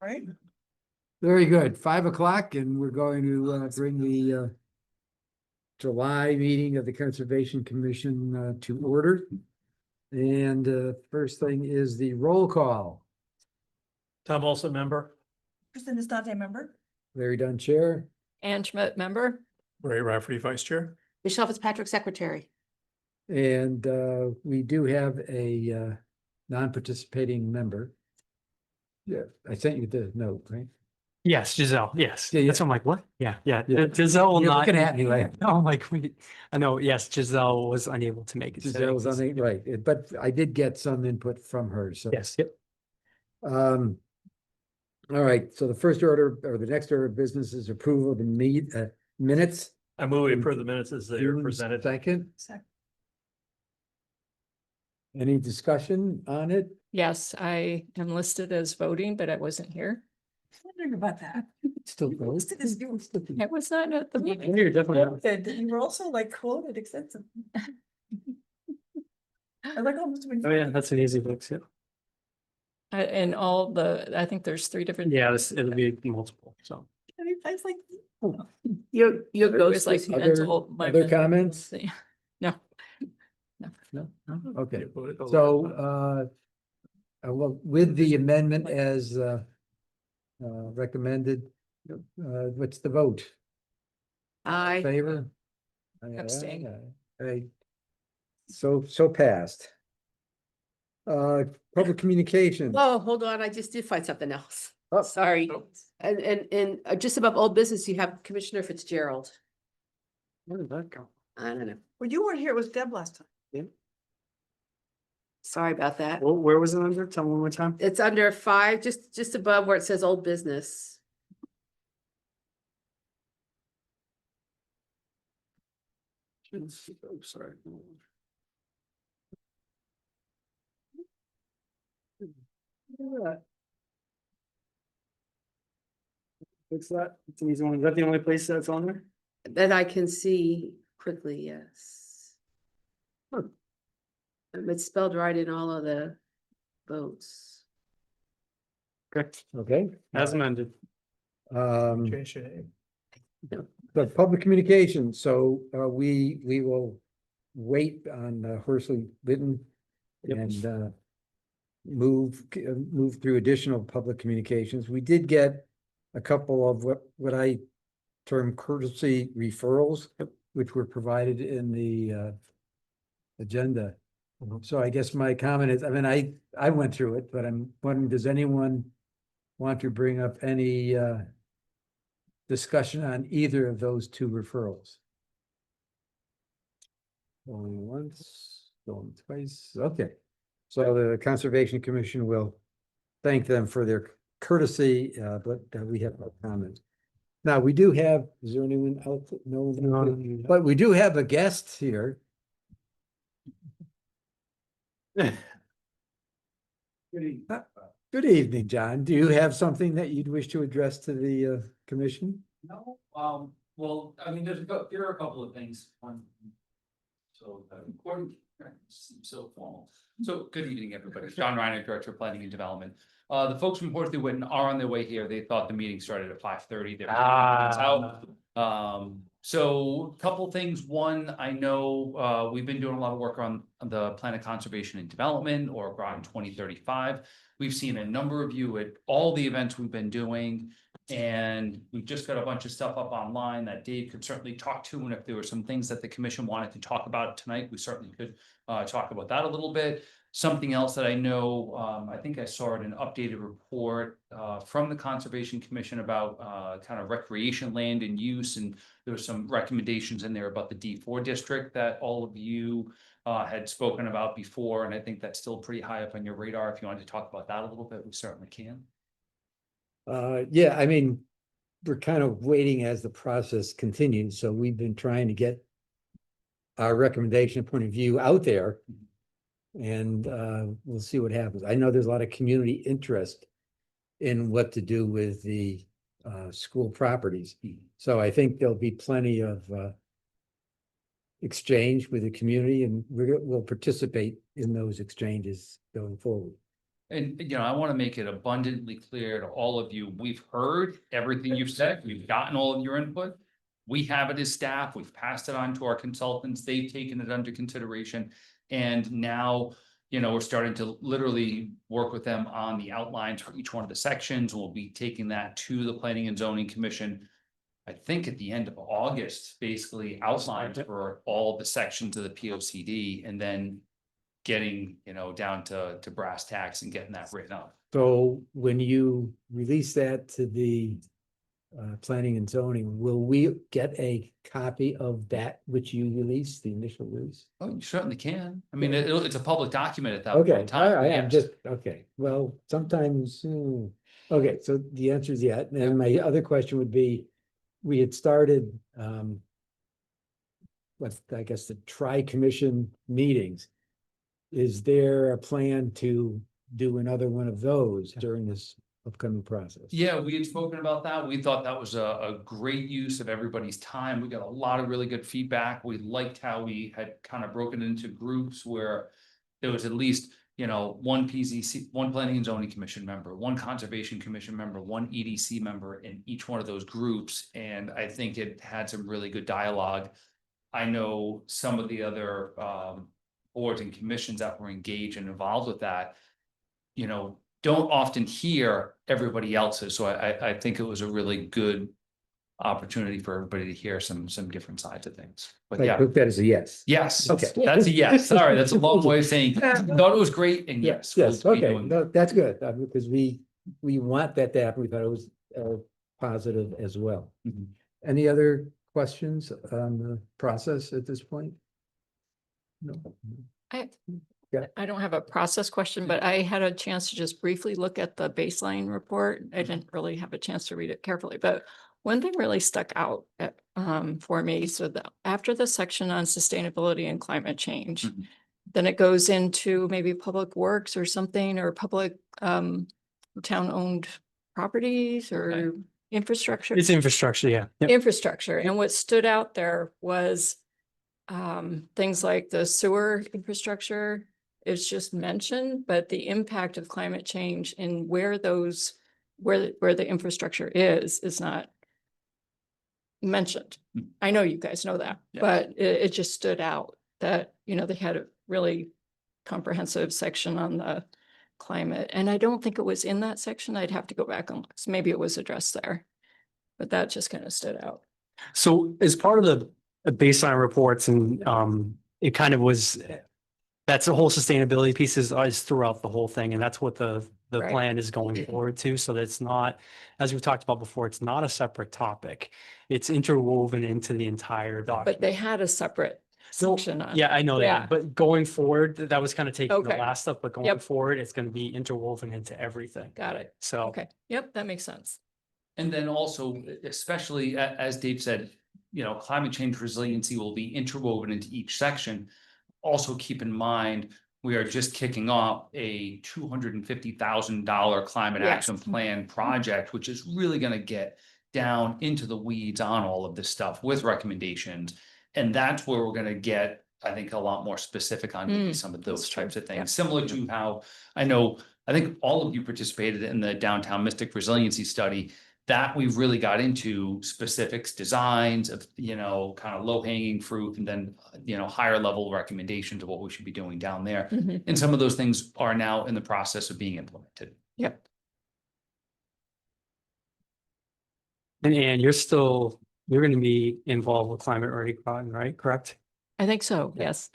right? Very good. 5 o'clock, and we're going to bring the July meeting of the Conservation Commission to order. And first thing is the roll call. Tom Olson, member. Kristen Estate, member. Larry Dunn, chair. Ann Schmidt, member. Ray Rafferty, vice chair. Michelle Fitzpatrick, secretary. And we do have a non-participating member. Yeah, I sent you the note, right? Yes, Giselle. Yes. Yeah, yeah. That's I'm like, what? Yeah. Yeah. Giselle will You're not. looking at me like- Oh, I'm like, wait. I know. Yes, Giselle was unable to make it. today. Giselle's on it, right, but I did get some input from her, so. Yes. Yep. All right, so the first order or the next order of business is approval of the minutes. I move we approve the minutes as they are June presented. 2nd. Second. Any discussion on it? Yes, I am listed as voting, but I wasn't here. Wondering about that. Still You goes. listed as you I was not at the meeting. You're definitely. quoted, you were also like quoted extensively. I like almost. Oh, yeah. That's an easy fix. Yeah. And all the, I think there's 3 different. Yeah. It'll be multiple. So. I was like, Your It was ghost like was Other- mental. my other mental- comments? No. No, okay, so well, with the amendment as recommended, what's the vote? I, Favor? Abstain. Aye. So passed. Public communication. oh, hold on, I just did find something else. Oh. Sorry. And just above old business, you have Commissioner Fitzgerald. Where did that go? I don't know. well, you weren't here, it was Deb last time. Sorry about that. Where was it under? Tell me one more time. It's under 5, just above where it says old business. Oh, sorry. Fix that. It's an easy one. Is that the only place that's on there? That I can see quickly, yes. It's spelled right in all of the votes. Correct. Okay. As amended. JJ. The public communication, so we will wait on Hersley Litton Yep. and move through additional public communications. We did get a couple of what I term courtesy referrals, which were provided in the agenda. So I guess my comment is, I mean, I went through it, but I'm wondering, does anyone want to bring up any discussion on either of those 2 referrals? Going once, going twice, okay. So the Conservation Commission will thank them for their courtesy, but we have no comment. Now, we do have, is there anyone else? No, but we do have a guest here. Good evening, John. Do you have something that you'd wish to address to the commission? No, well, I mean, there are a couple of things. So, important, seems so formal. So, good evening, everybody. John Reiner, Director of Planning and Development. The folks from Horsley Witten are on their way here. They thought the meeting started at 5:30. They're out. So a couple things. One, I know, we've been doing a lot of work on the Plan of Conservation and Development, or Groton 2035. We've seen a number of you at all the events we've been doing. And we've just got a bunch of stuff up online that Dave could certainly talk to. And if there were some things that the commission wanted to talk about tonight, we certainly could talk about that a little bit. Something else that I know, I think I saw it in an updated report from the Conservation Commission about kind of recreation land and use. And there were some recommendations in there about the D4 district that all of you had spoken about before. And I think that's still pretty high up on your radar. If you wanted to talk about that a little bit, we certainly can. Yeah, I mean, we're kind of waiting as the process continues, so we've been trying to get our recommendation and point of view out there. And we'll see what happens. I know there's a lot of community interest in what to do with the school properties. So I think there'll be plenty of exchange with the community, and we'll participate in those exchanges going forward. And, I want to make it abundantly clear to all of you, we've heard everything you've said, we've gotten all of your input. We have it as staff, we've passed it on to our consultants, they've taken it under consideration. And now, we're starting to literally work with them on the outlines for each one of the sections. We'll be taking that to the Planning and Zoning Commission. I think at the end of August, basically outlines for all the sections of the P O C D, and then getting, down to brass tacks and getting that written up. So when you release that to the planning and zoning, will we get a copy of that which you released, the initial release? Oh, you certainly can. I mean, it's a public document at that point Okay, in time. I am yes. just, okay, well, sometimes, okay, so the answer is yeah. And my other question would be, we had started, what, I guess, the tri-commission meetings. Is there a plan to do another one of those during this upcoming process? Yeah, we had spoken about that. We thought that was a great use of everybody's time. We got a lot of really good feedback. We liked how we had kind of broken into groups where there was at least, one PZC, one Planning and Zoning Commission member, one Conservation Commission member, one EDC member in each one of those groups. And I think it had some really good dialogue. I know some of the other boards and commissions that were engaged and involved with that, don't often hear everybody else's. So I think it was a really good opportunity for everybody to hear some different sides of things. But I yeah, took that as a yes. yes, Okay. that's a yes. Sorry, that's a long way of saying, thought it was great and yes. Yes, we'll be okay, doing- no, that's good, because we want that to happen. We thought it was positive as well. Mhm. Any other questions on the process at this point? No. I don't have a process question, but I had a chance to just briefly look at the baseline report. I didn't really have a chance to read it carefully, but one thing really stuck out for me. So after the section on sustainability and climate change, Mhm. then it goes into maybe public works or something, or public town-owned properties or infrastructure. It's infrastructure, yeah. Yep. Infrastructure. And what stood out there was things like the sewer infrastructure is just mentioned, but the impact of climate change and where the infrastructure is not mentioned. Mm. I know you guys know that, Yes. but it just stood out that, they had a really comprehensive section on the climate. And I don't think it was in that section. I'd have to go back and look. So maybe it was addressed there, but that just kind of stood out. So as part of the baseline reports and it kind of was, that's the whole sustainability piece is throughout the whole thing. And that's what the Right. plan is going forward to. So that it's not, as we've talked about before, it's not a separate topic. It's interwoven into the entire But document. they had a separate So, section on. yeah, I know Yeah. that, but going forward, that was kind of taking the Okay. last step, but going Yep. forward, it's going to be interwoven into everything. Got it. So. Okay. Yep, that makes sense. And then also, especially as Dave said, climate change resiliency will be interwoven into each section. Also keep in mind, we are just kicking off a $250,000 climate Yes. action plan project, which is really gonna get down into the weeds on all of this stuff with recommendations. And that's where we're gonna get, I think, a lot more specific on maybe some of those that's true. types of Yeah. things, similar to how I think all of you participated in the downtown Mystic resiliency study. That we've really got into specifics, designs of, kind of low hanging fruit, and then, higher level recommendations of what we should be doing down there. Mhm. And some of those things are now in the process of being implemented. Yep. And you're going to be involved with climate ready Groton, right? Correct? I think so. Yeah. Yes.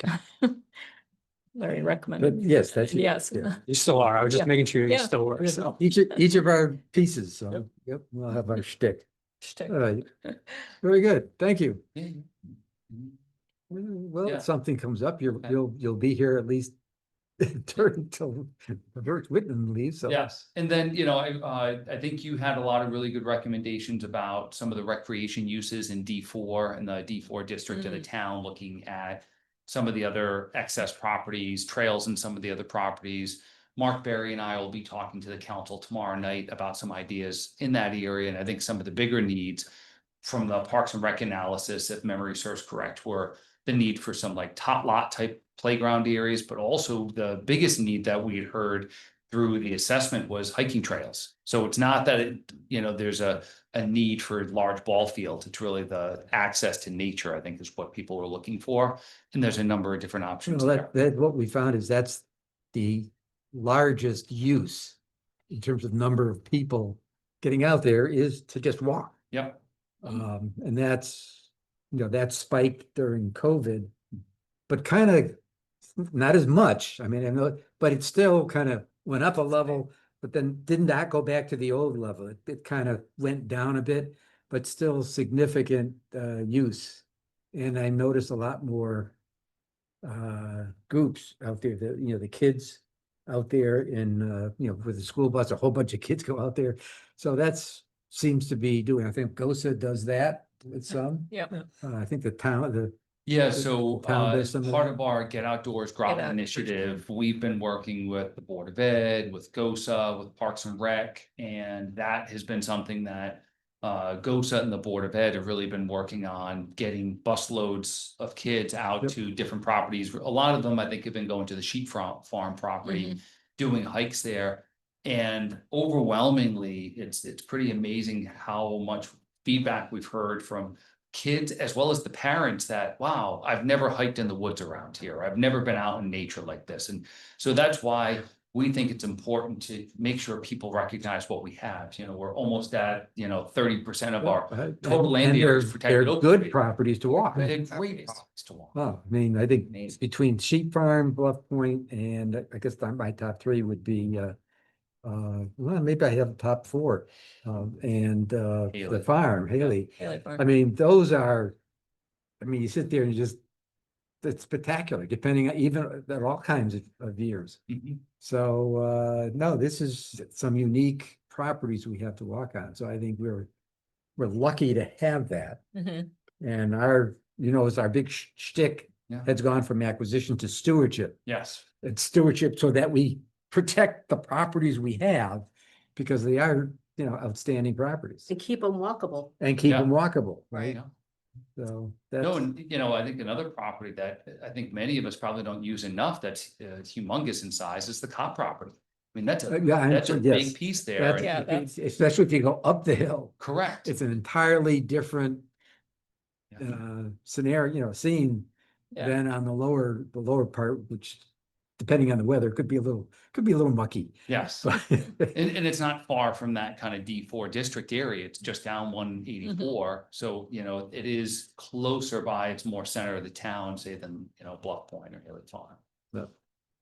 Larry But recommended. yes, that's. Yes. yeah. You still are. I was just Yeah. making sure you Yeah. still were. So. Each of our pieces, so, Yep. yep, we'll have our shtick. Shtick. All right, very good, thank you. Yeah. Well, Yeah. if something comes up, Okay. you'll be here at least until Bert Whitman leaves, so. Yes, and then, I think you had a lot of really good recommendations about some of the recreation uses in D4 and the D4 district of the town, looking at some of the other excess properties, trails and some of the other properties. Mark Berry and I will be talking to the council tomorrow night about some ideas in that area. And I think some of the bigger needs from the Parks and Rec analysis, if memory serves correct, were the need for some like top lot type playground areas, but also the biggest need that we had heard through the assessment was hiking trails. So it's not that, there's a need for large ball fields. It's really the access to nature, I think, is what people were looking for. And there's a number of different options there. What we found is that's the largest use in terms of number of people getting out there is to just walk. Yep. And that's, that spiked during COVID, but kind of not as much. I mean, I know, but it still kind of went up a level, but then didn't that go back to the old level? It kind of went down a bit, but still significant use. And I noticed a lot more groups out there, the kids out there in, with the school bus, a whole bunch of kids go out there. So that's seems to be doing, I think GOSA does that with some. Yeah. I think the town, Yeah, the so town does as some of part that. of our Get Outdoors Groton Out- initiative, we've been working with the Board of Ed, with GOSA, with Parks and Rec, and that has been something that GOSA and the Board of Ed have really been working on, getting busloads of kids out Yep. to different properties. A lot of them, I think, have been going to the sheep farm property, doing hikes there. And overwhelmingly, it's pretty amazing how much feedback we've heard from kids as well as the parents that, wow, I've never hiked in the woods around here. I've never been out in nature like this. And so that's why we think it's important to make sure people recognize what we have. We're almost at, 30% of our total land area is protected. They're open good space. properties to walk. They're great properties to walk. Well, I mean, I think it's Amazing. between Sheep Farm, Bluff Point, and I guess my top three would be, well, maybe I have top four. And the Haley. farm, Haley. Haley Farm. I mean, those are, you sit there and it's spectacular, depending on even, there are all kinds of years. Mhm. So, no, this is some unique properties we have to walk on. So I think we're lucky to have that. Mhm. And it's our big shtick Yeah. has gone from acquisition to stewardship. Yes. It's stewardship so that we protect the properties we have because they are, outstanding properties And keep them walkable. and keep Yeah. them walkable, right? Yeah. So No, that's, and I think another property that I think many of us probably don't use enough that's humongous in size is the Cop property. I mean, that's a yes, big piece there. that's, Yeah, that's- especially if you go up the hill, Correct. it's an entirely different Yeah. scenario, scene Yeah. than on the lower part, which depending on the weather, could be a little mucky. Yes. But And it's not far from that kind of D4 district area. It's just down 184. So, it is closer by, it's more center of the town, say, than, Bluff Point or Haley Farm. all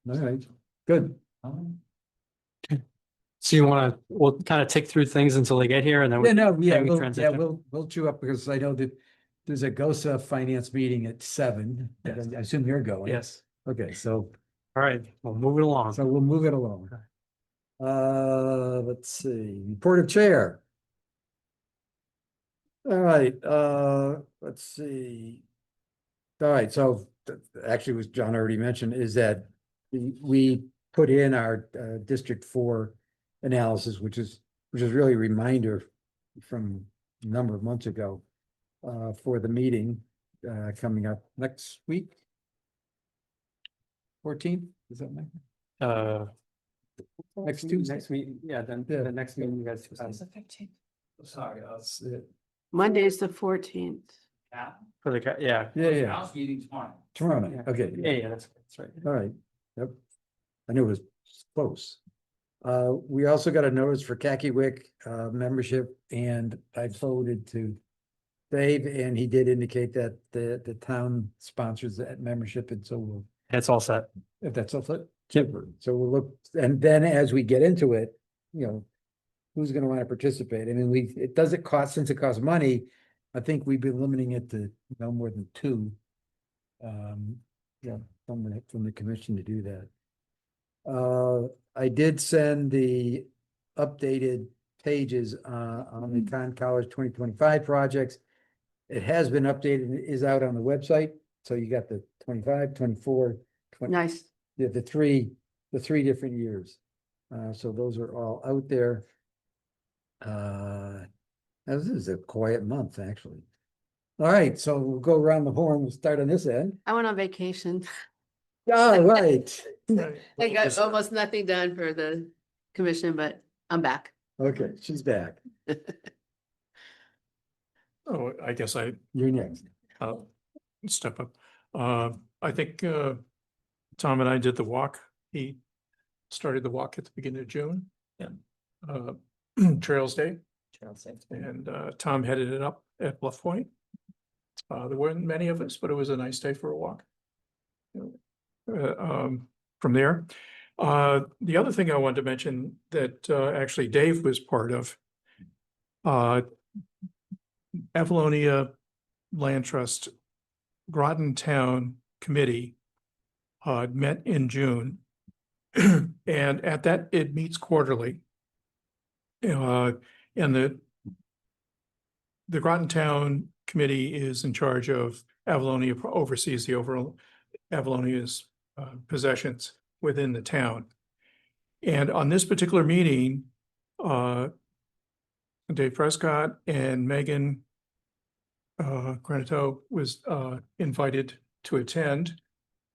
right, good. So we'll kind of tick through things until they get here and then Yeah, no, yeah, we we'll, transition. we'll chew up because I know that there's a GOSA finance meeting at 7. Yes. I assume you're going. Yes. Okay, so All right, we'll move it along. we'll move it along. Let's see, report of chair. All right, let's see. All right, so actually what John already mentioned is that we put in our District 4 analysis, which is really a reminder from a number of months ago for the meeting coming up next week. 14th, is that right? Next Tuesday. Next meeting, yeah, then Yeah. the next meeting you guys. Sorry, Monday's the 14th. For the, yeah, Yeah, House meeting tomorrow. tomorrow, okay. yeah, that's right. All right, yep. I knew it was close. We also got a notice for Kakiwick membership, and I forwarded to Dave, and he did indicate that the town sponsors that membership, and so we'll, It's all set. if that's all set. So we'll look, and then as we get into it, who's gonna wanna participate? I mean, it doesn't cost, since it costs money, I think we've been limiting it to no more than 2. From the commission to do that. I did send the updated pages on the Con College 2025 projects. It has been updated and is out on the website, so you got the 25, 24, 20, Nice. the three different years. So those are all out there. This is a quiet month, actually. All right, so we'll go around the horn. We'll start on this end. I went on vacation. All right. I got almost nothing done for the Commissioner, but I'm back. Okay, she's back. Oh, I guess You're next. I'll step up. I think, Tom and I did the walk. He started the walk at the beginning of June. Yeah. Uh, Trails Day, and, Tom headed it up at Bluff Point. There weren't many of us, but it was a nice day for a walk. From there, the other thing I wanted to mention that, actually Dave was part of, Avalonia Land Trust Groton Town Committee met in June. And at that, it meets quarterly. And the Groton Town Committee is in charge of Avalonia, oversees the overall Avalonia's possessions within the town. And on this particular meeting, Dave Prescott and Megan Granito was invited to attend.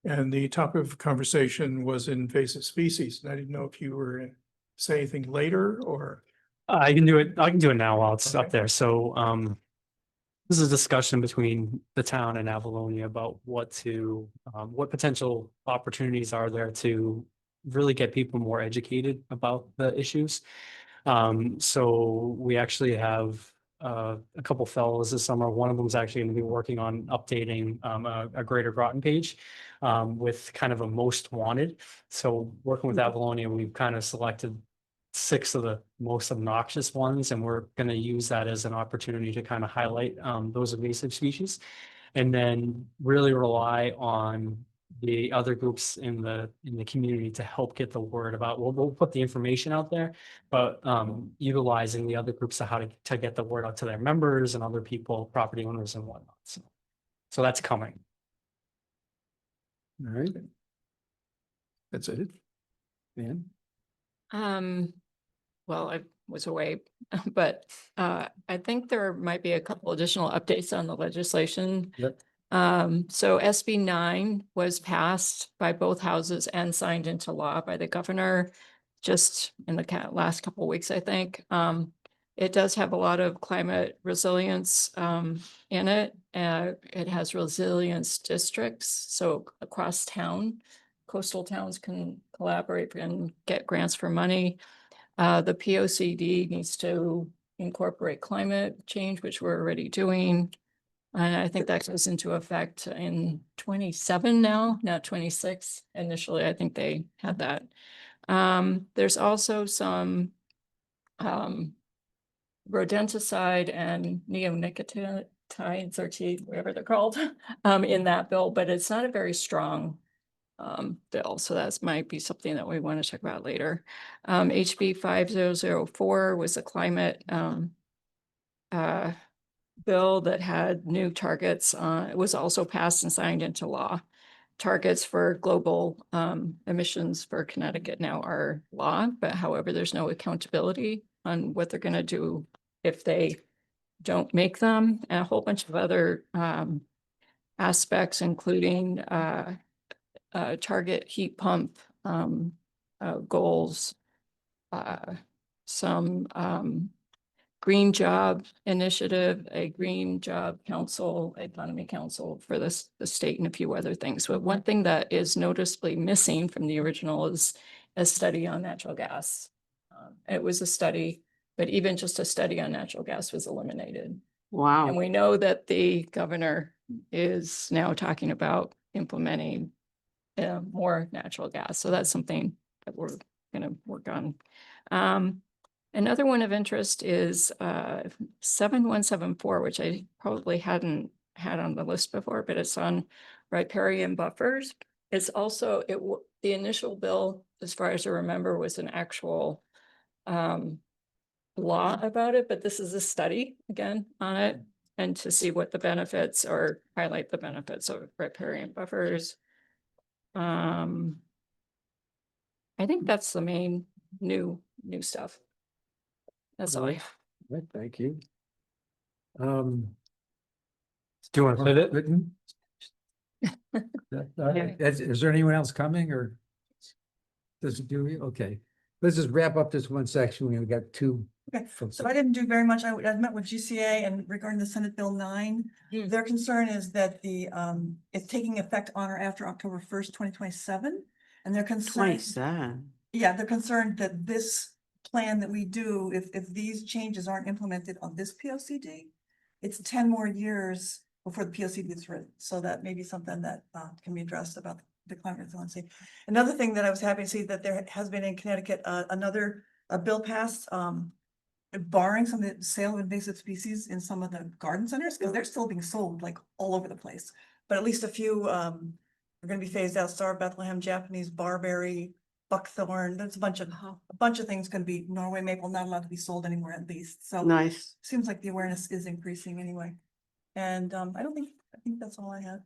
And the topic of conversation was invasive species. And I didn't know if you were gonna say anything later or. I can do it now while it's up Okay. there. So, this is a discussion between the town and Avalonia about what potential opportunities are there to really get people more educated about the issues. So we actually have a couple fellows this summer. One of them is actually going to be working on updating a Greater Groton page with kind of a most wanted. So working with Avalonia, we've kind of selected 6 of the most obnoxious ones, and we're going to use that as an opportunity to kind of highlight those invasive species, and then really rely on the other groups in the community to help get the word about. We'll put the information out there, but utilizing the other groups to how to get the word out to their members and other people, property owners and whatnot. So that's coming. All right, That's it. Dan? Well, I was away, but I think there might be a couple additional updates on the legislation. Yep. So SB 9 was passed by both houses and signed into law by the governor just in the last couple of weeks, I think. It does have a lot of climate resilience in it. It has resilience districts, so across town, coastal towns can collaborate and get grants for money. The POCD needs to incorporate climate change, which we're already doing. And I think that goes into effect in 27 now, not 26. Initially, I think they had that. There's also some rodenticide and neonicotinoids or whatever they're called in that bill, but it's not a very strong bill. So that might be something that we want to talk about later. HB 5004 was a climate bill that had new targets. It was also passed and signed into law. Targets for global emissions for Connecticut now are law, but however, there's no accountability on what they're going to do if they don't make them, and a whole bunch of other aspects, including target heat pump goals, some green job initiative, a green job council, economy council for the state, and a few other things. But one thing that is noticeably missing from the original is a study on natural gas. It was a study, but even just a study on natural gas was eliminated. And Wow. we know that the governor is now talking about implementing more natural gas. So that's something that we're going to work on. Another one of interest is 7174, which I probably hadn't had on the list before, but it's on riparian buffers. It's also, the initial bill, as far as I remember, was an actual law about it, but this is a study again on it, and to see what the benefits or highlight the benefits of riparian buffers. I think that's the main new stuff. That's all I have. Right, thank you. Do you want to pivot? Written? Yeah. Is there anyone else coming or? Does it do you? Okay. let's just wrap up this one section. We got two. Okay, from- so I didn't do very much. I met with GCA and regarding the Senate Bill 9, Hmm. their concern is that it's taking effect on or after October 1st, 2027. And they're concerned, yeah, they're concerned that this plan that we do, if these changes aren't implemented on this P O C D, it's 10 more years before the P O C D is written. So that may be something that can be addressed about the climate resiliency. Another thing that I was happy to see that there has been in Connecticut, another bill passed, barring some of the sale of invasive species in some of the garden centers, because they're still being sold like all over the place. But at least a few are gonna be phased out. Star of Bethlehem, Japanese barberry, buckthorn. There's a bunch of things gonna be Norway maple not allowed to be sold anymore at least. So Nice. seems like the awareness is increasing anyway. And I think that's all I had.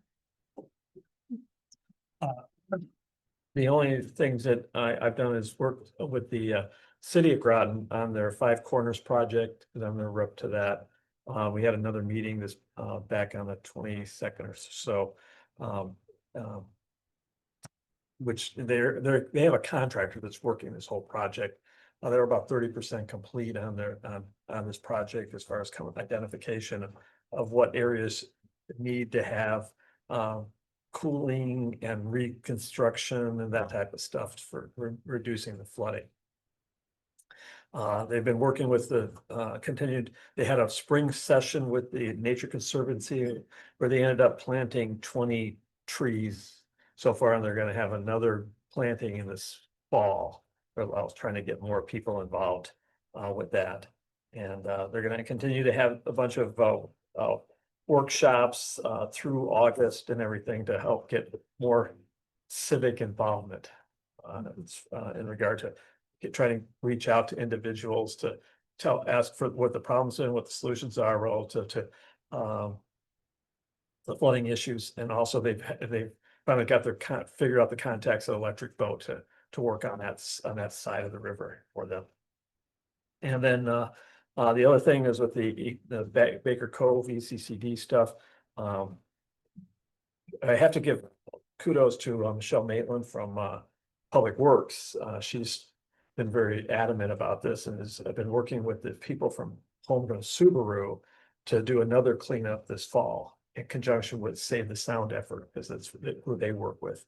The only things that I've done is work with the city of Groton on their Five Corners project, because I'm gonna rep to that. We had another meeting this back on the 22nd or so. Which they have a contractor that's working this whole project. They're about 30% complete on their on this project as far as identification of what areas need to have cooling and reconstruction and that type of stuff for reducing the flooding. They've been working with the they had a spring session with the Nature Conservancy where they ended up planting 20 trees so far, and they're gonna have another planting in this fall. I was trying to get more people involved with that. And they're gonna continue to have a bunch of workshops through August and everything to help get more civic involvement. In regard to trying to reach out to individuals to ask for what the problems are and what the solutions are relative to the flooding issues. And also they've finally got figured out the contacts of electric boat to work on that side of the river for them. And then the other thing is with the Baker Cove ECCD stuff. I have to give kudos to Michelle Maitland from Public Works. She's been very adamant about this and has been working with the people from Homegrown Subaru to do another cleanup this fall in conjunction with Save the Sound effort, because that's who they work with.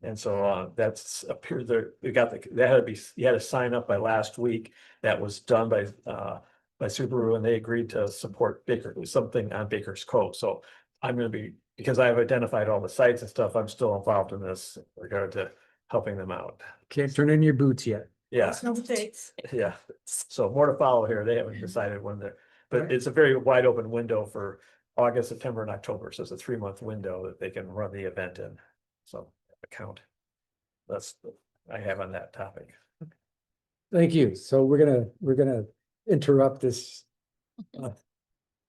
And so that's appeared there. They had to sign up by last week. That was done by Subaru, and they agreed to support something on Baker's Cove. So I'm going to be, because I've identified all the sites and stuff, I'm still involved in this in regard to helping them out. Can't turn in your boots yet. Yeah, No mistakes. yeah. So more to follow here. They haven't decided when but Right. it's a very wide open window for August, September, and October. So it's a 3-month window that they can run the event in. So account. That's what I have on that topic. Thank you. So we're gonna interrupt this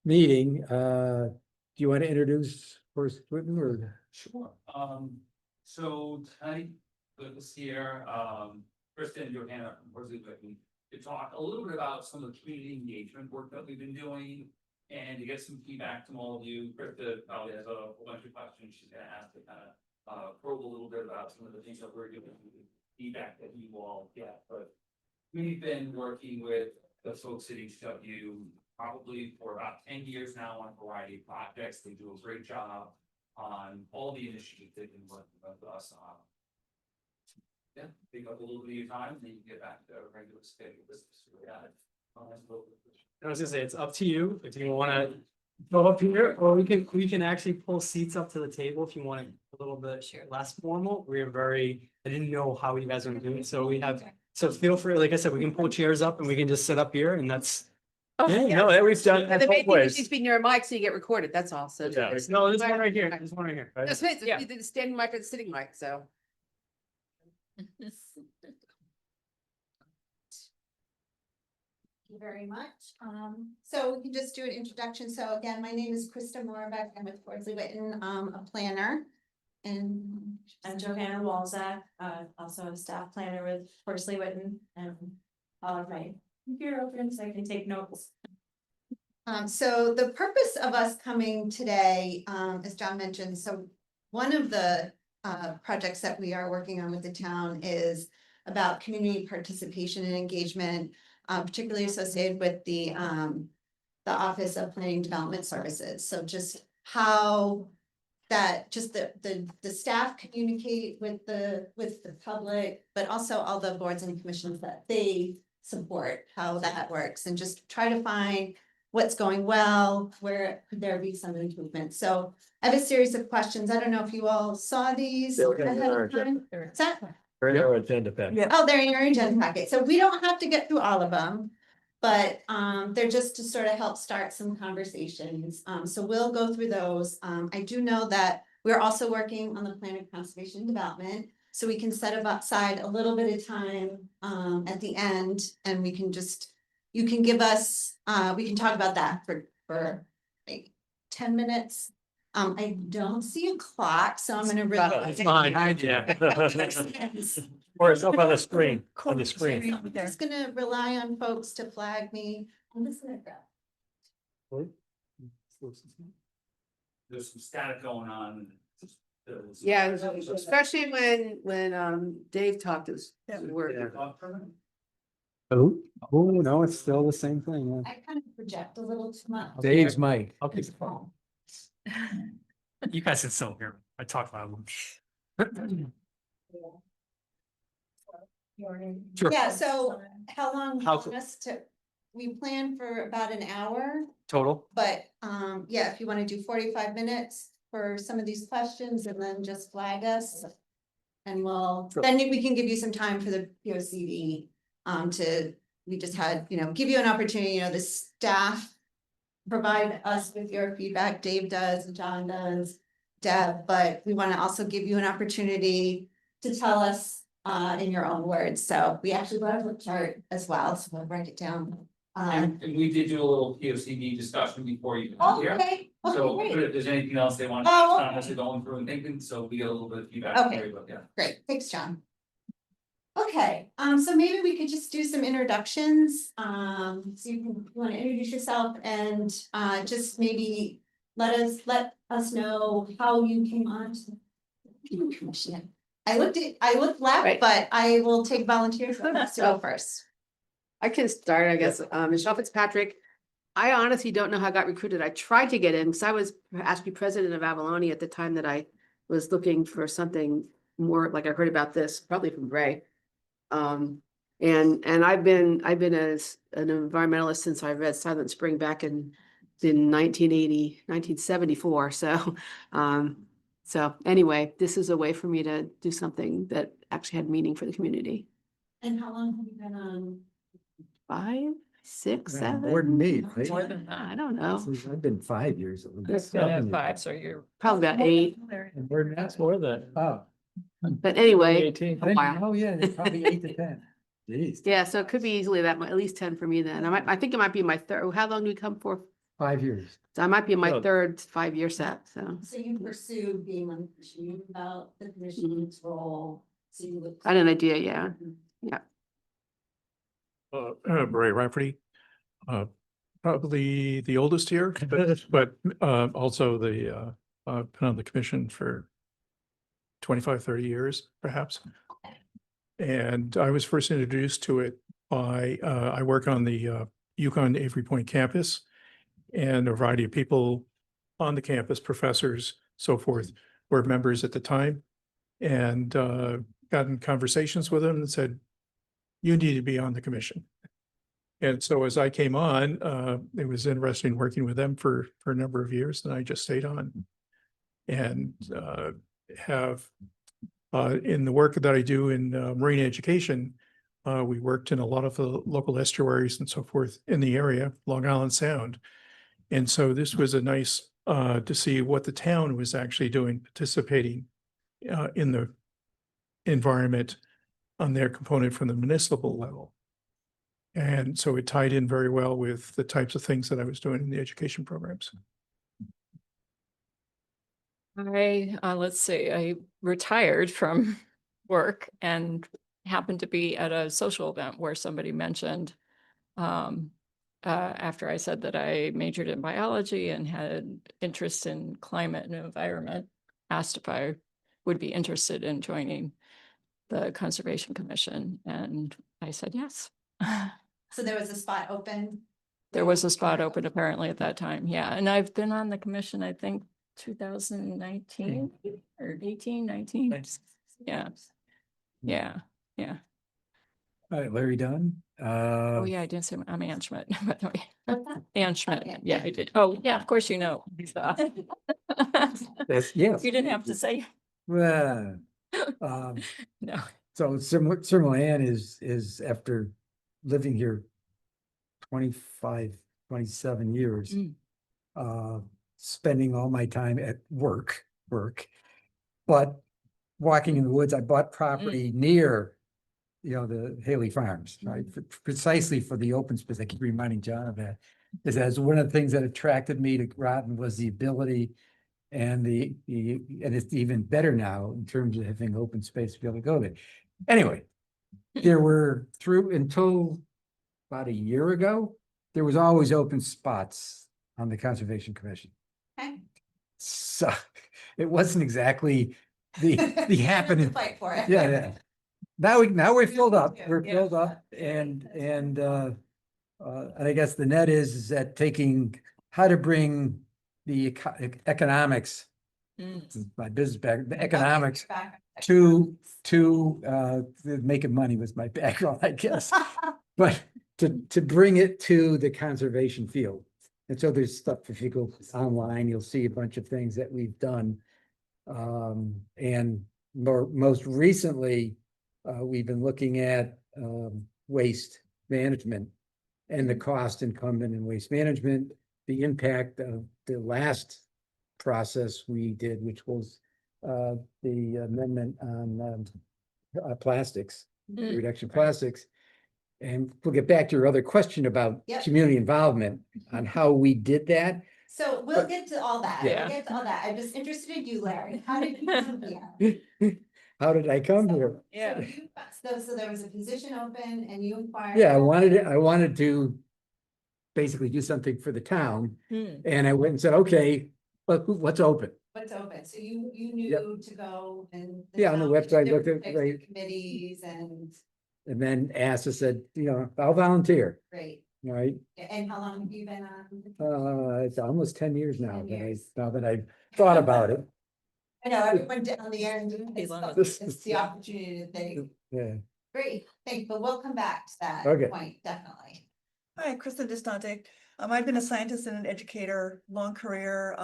meeting. Do you want to introduce first Whitman or? Sure. So tonight, good to see here, Kristen, Johanna from Horsley Whitney, to talk a little bit about some of the community engagement work that we've been doing and to get some feedback from all of you. Krista probably has a whole bunch of questions she's gonna ask to kind of probe a little bit about some of the things that we're doing, feedback that you all get, but we've been working with the folks at HW probably for about 10 years now on a variety of projects. They do a great job on all the initiatives they've been working with us on. Yeah, take up a little bit of your time, and then you can get back to regular schedule business. I was gonna say, it's up to you if you wanna go up here, or we can actually pull seats up to the table if you want it a little bit less formal. I didn't know how you guys are doing, so so feel free, like I said, we can pull chairs up and we can just sit up here and that's. Oh, Yeah, no, that we've done that The main both thing is just ways. be near a mic so you get recorded, that's all, so. Yeah, no, there's one right here, there's one right here. That's right, Yeah. the standing mic or the sitting mic, so. Thank you very much. So we can just do an introduction. So again, my name is Krista Moravec. I'm with Horsley Witten, a planner. And I'm Johanna Walzak, also a staff planner with Horsley Witten, and all of my computer open so I can take notes. so the purpose of us coming today, as John mentioned, so one of the projects that we are working on with the town is about community participation and engagement, particularly associated with the Office of Planning Development Services. So just how that just the staff communicate with the public, but also all the boards and commissions that they support, how that works, and just try to find what's going well, where could there be some improvement. So I have a series of questions. I don't know if you all saw these They're in ahead our of time. What's that? Our agenda pack. Yeah. Oh, they're in your agenda packet. So we don't have to get through all of them. But they're just to sort of help start some conversations. So we'll go through those. I do know that we're also working on the plan of conservation and development. So we can set aside a little bit of time at the end, and we can just, you can give us, we can talk about that for like 10 minutes. I don't see a clock, so I'm gonna really. It's fine. Yeah. Or it's up on the screen, on the I'm screen. just gonna rely on folks to flag me. I'm just gonna grab. There's some static going on. Yeah, especially when Dave talked us. Yeah. Oh, no, it's still the same thing. I kind of project a little too much. Dave's mic. Okay. You guys can still hear me. I talk loud. Sure. Yeah, so how long do you How want us to, we plan for about an hour, Total? but yeah, if you want to do 45 minutes for some of these questions and then just flag us. And we'll, Sure. then we can give you some time for the P O C D we just had, give you an opportunity, the staff provide us with your feedback, Dave does, John does, Deb, but we want to also give you an opportunity to tell us in your own words. So we actually brought a chart as well, so we'll write it down. And we did do a little POCD discussion before you got here. Okay, So okay, but great, if there's anything else they want to, Oh, on as they're going through and thinking, so we get a little bit of feedback. Okay. for you, but yeah. great, thanks, John. Okay, so maybe we could just do some introductions, so you want to introduce yourself and just maybe let us know how you came on to the commission. I looked left, Right. but I will take volunteers. Let's go first. I can start, I guess. Michelle Fitzpatrick. I honestly don't know how I got recruited. I tried to get in because I was actually president of Avalonia at the time that I was looking for something more like I heard about this, probably from Ray. And I've been as an environmentalist since I read Silent Spring back in 1974. So, so anyway, this is a way for me to do something that actually had meaning for the community. And how long have you been on? 5, 6, 7. More than me, right? More than that. I don't know. I've been 5 years. at least. It's been at 5, so you're. Probably about 8. And more than that. That's more than. Oh. But anyway, 18. a while. Oh, yeah, they're probably 8 to 10. Jeez. Yeah, so it could be easily that, at least 10 for me then. I think it might be my third. How long do we come for? 5 years. So I might be in my No. third 5-year set, so. So you pursued being on the commission, you knew about the commission's role, so you would. I had an idea, yeah. Ray Rafferty, probably the oldest here, but also the been on the commission for 25, 30 years, perhaps. And I was first introduced to it by, I work on the Yukon Avery Point campus, and a variety of people on the campus, professors, so forth, were members at the time, and got in conversations with them and said, you need to be on the commission. And so as I came on, it was interesting working with them for a number of years, and I just stayed on. And have, in the work that I do in marine education, we worked in a lot of the local estuaries and so forth in the area, Long Island Sound. And so this was a nice to see what the town was actually doing, participating in the environment on their component from the municipal level. And so it tied in very well with the types of things that I was doing in the education programs. Let's see, I retired from work and happened to be at a social event where somebody mentioned, after I said that I majored in biology and had interest in climate and environment, asked if I would be interested in joining the Conservation Commission, and I said yes. So there was a spot open? There was a spot open apparently at that time, yeah, and I've been on the commission, I think, 2019 or 18, 19. Yeah, yeah, yeah. All right, Larry Dunn. Oh, yeah, I didn't say I'm Ann Schmidt, by the way. Ann Schmidt, yeah, I did. Oh, yeah, of course you know. That's, yes. You didn't have to say, Well, um, no. so similar Ann is after living here 27 years. Mm. Spending all my time at work, but walking in the woods. I bought property near, the Haley Farms, right? Precisely for the open space. I keep reminding John of that. Is as one of the things that attracted me to Groton was the ability and and it's even better now in terms of having open space to be able to go there. Anyway, there were until about a year ago, there was always open spots on the Conservation Commission. Okay. So it wasn't exactly the happening. Fight for it. Yeah. Now we're filled up. Yeah. We're filled up and I guess the net is that taking how to bring the economics, my business back, the economics to making money was my background, I guess. But to bring it to the conservation field. And so there's stuff, if you go online, you'll see a bunch of things that we've done. And most recently, we've been looking at waste management and the cost incumbent in waste management, the impact of the last process we did, which was the amendment on plastics, reduction of plastics. And we'll get back to your other question about community involvement on how we did that. So we'll get to all that. Yeah. We'll get to all that. I'm just interested in you, Larry. How did you come here? How did I come here? Yeah. So there was a position open and you inquired. Yeah, I wanted to basically do something for the town. And I went and said, okay, what's open? What's open? So you Yep. knew to go and. Yeah, on the website, looked at, different types of right. Committees and And then asked, I said, I'll volunteer, great. right? And how long have you been on? It's almost 10 years now 10 years. now that I've thought about it. I know everyone down the end. It's the opportunity to think. Yeah. Great, thanks, but we'll come back to that Okay. point, definitely. Hi, Kristen Distante. I've been a scientist and an educator, long career,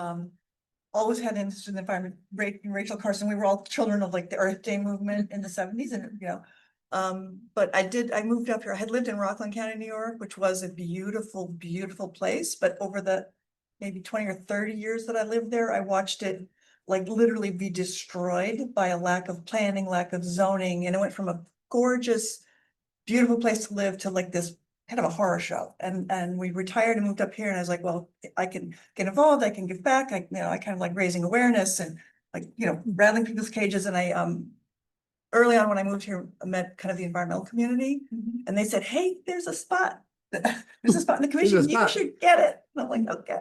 always had an interest in the environment. Rachel Carson, we were all children of like the Earth Day movement in the 70s and, but I moved up here. I had lived in Rockland County, New York, which was a beautiful, beautiful place. But over the maybe 20 or 30 years that I lived there, I watched it like literally be destroyed by a lack of planning, lack of zoning. And it went from a gorgeous, beautiful place to live to like this kind of a horror show. And we retired and moved up here and I was like, well, I can get involved, I can give back. I kind of like raising awareness and like, rattling people's cages. And I, early on when I moved here, I met kind of the environmental community and they said, hey, there's a spot. There's a spot in the There's a commission, you spot. should get it. And I'm like, okay.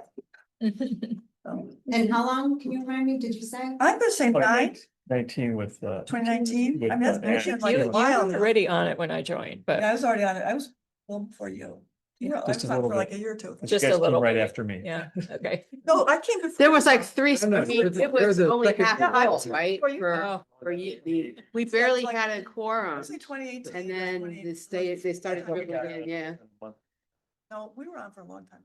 And how long, can you remind me, did you say? I'm the same guy, 19 with 2019. With, I mean, that's been Ann. here like You a were while. now. already on it when I joined, Yeah, I but was already on it. I was well before you. I Just was a on little for like bit. a year or two. You Just a guys came little right bit. after me. yeah, okay. No, I came before. There was like three, I know, it there's was a only second half group. full, right? Before you. Oh, For you, we barely had a quorum. Honestly, 2018. And then they started bringing it in, yeah. No, we were on for a long time.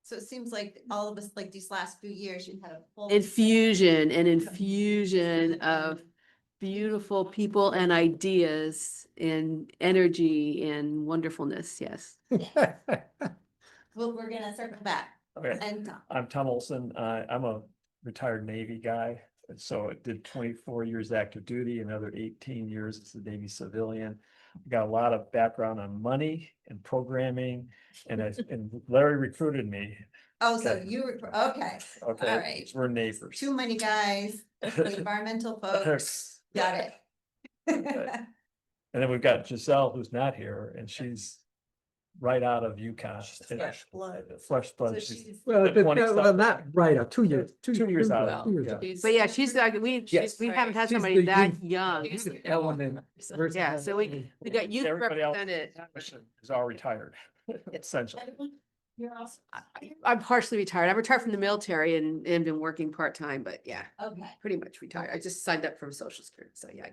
So it seems like all of us, like these last few years, you've had a full. Infusion of beautiful people and ideas and energy and wonderfulness, yes. Well, we're gonna circle back Okay, and I'm Tom Olson. I'm a retired Navy guy. And so I did 24 years active duty, another 18 years as a Navy civilian. Got a lot of background on money and programming and Larry recruited me. oh, so Okay. you were, okay, Okay, all right. we're neighbors. Too many guys, the environmental folks, got it. Okay. And then we've got Giselle, who's not here, and she's right out of UConn. Fresh blood. Flesh blood. So She's- she's- Well, The 20 stuff. not right, 2 years, 2 years out. Well, 2 years yeah. out. she's- But yeah, she's like, we haven't had She's somebody the that youth- young. Youth element versus- Yeah, so we got youth Everybody else represented. is all retired, essentially. You're also. I'm partially retired. I'm retired from the military and been working part-time, but yeah, Okay. pretty much retired. I just signed up for social security, so yeah,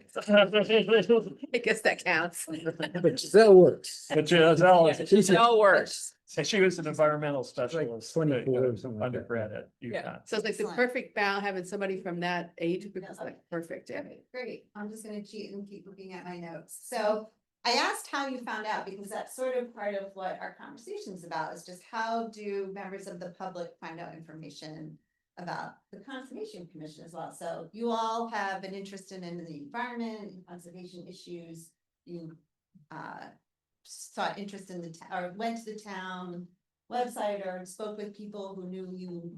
I guess that counts. But Giselle works. But Giselle is, She's a- No worse. and she was an environmental specialist. 24 or something like that. Undergrad at Yeah. UConn. So it's like the Excellent. perfect balance, having somebody from that age, because like perfect, yeah. Okay, great. I'm just gonna cheat and keep looking at my notes. So I asked how you found out, because that's sort of part of what our conversation's about, is just how do members of the public find out information about the Conservation Commission as well? So you all have an interest in the environment and conservation issues. You sought interest in the or went to the town website or spoke with people who knew you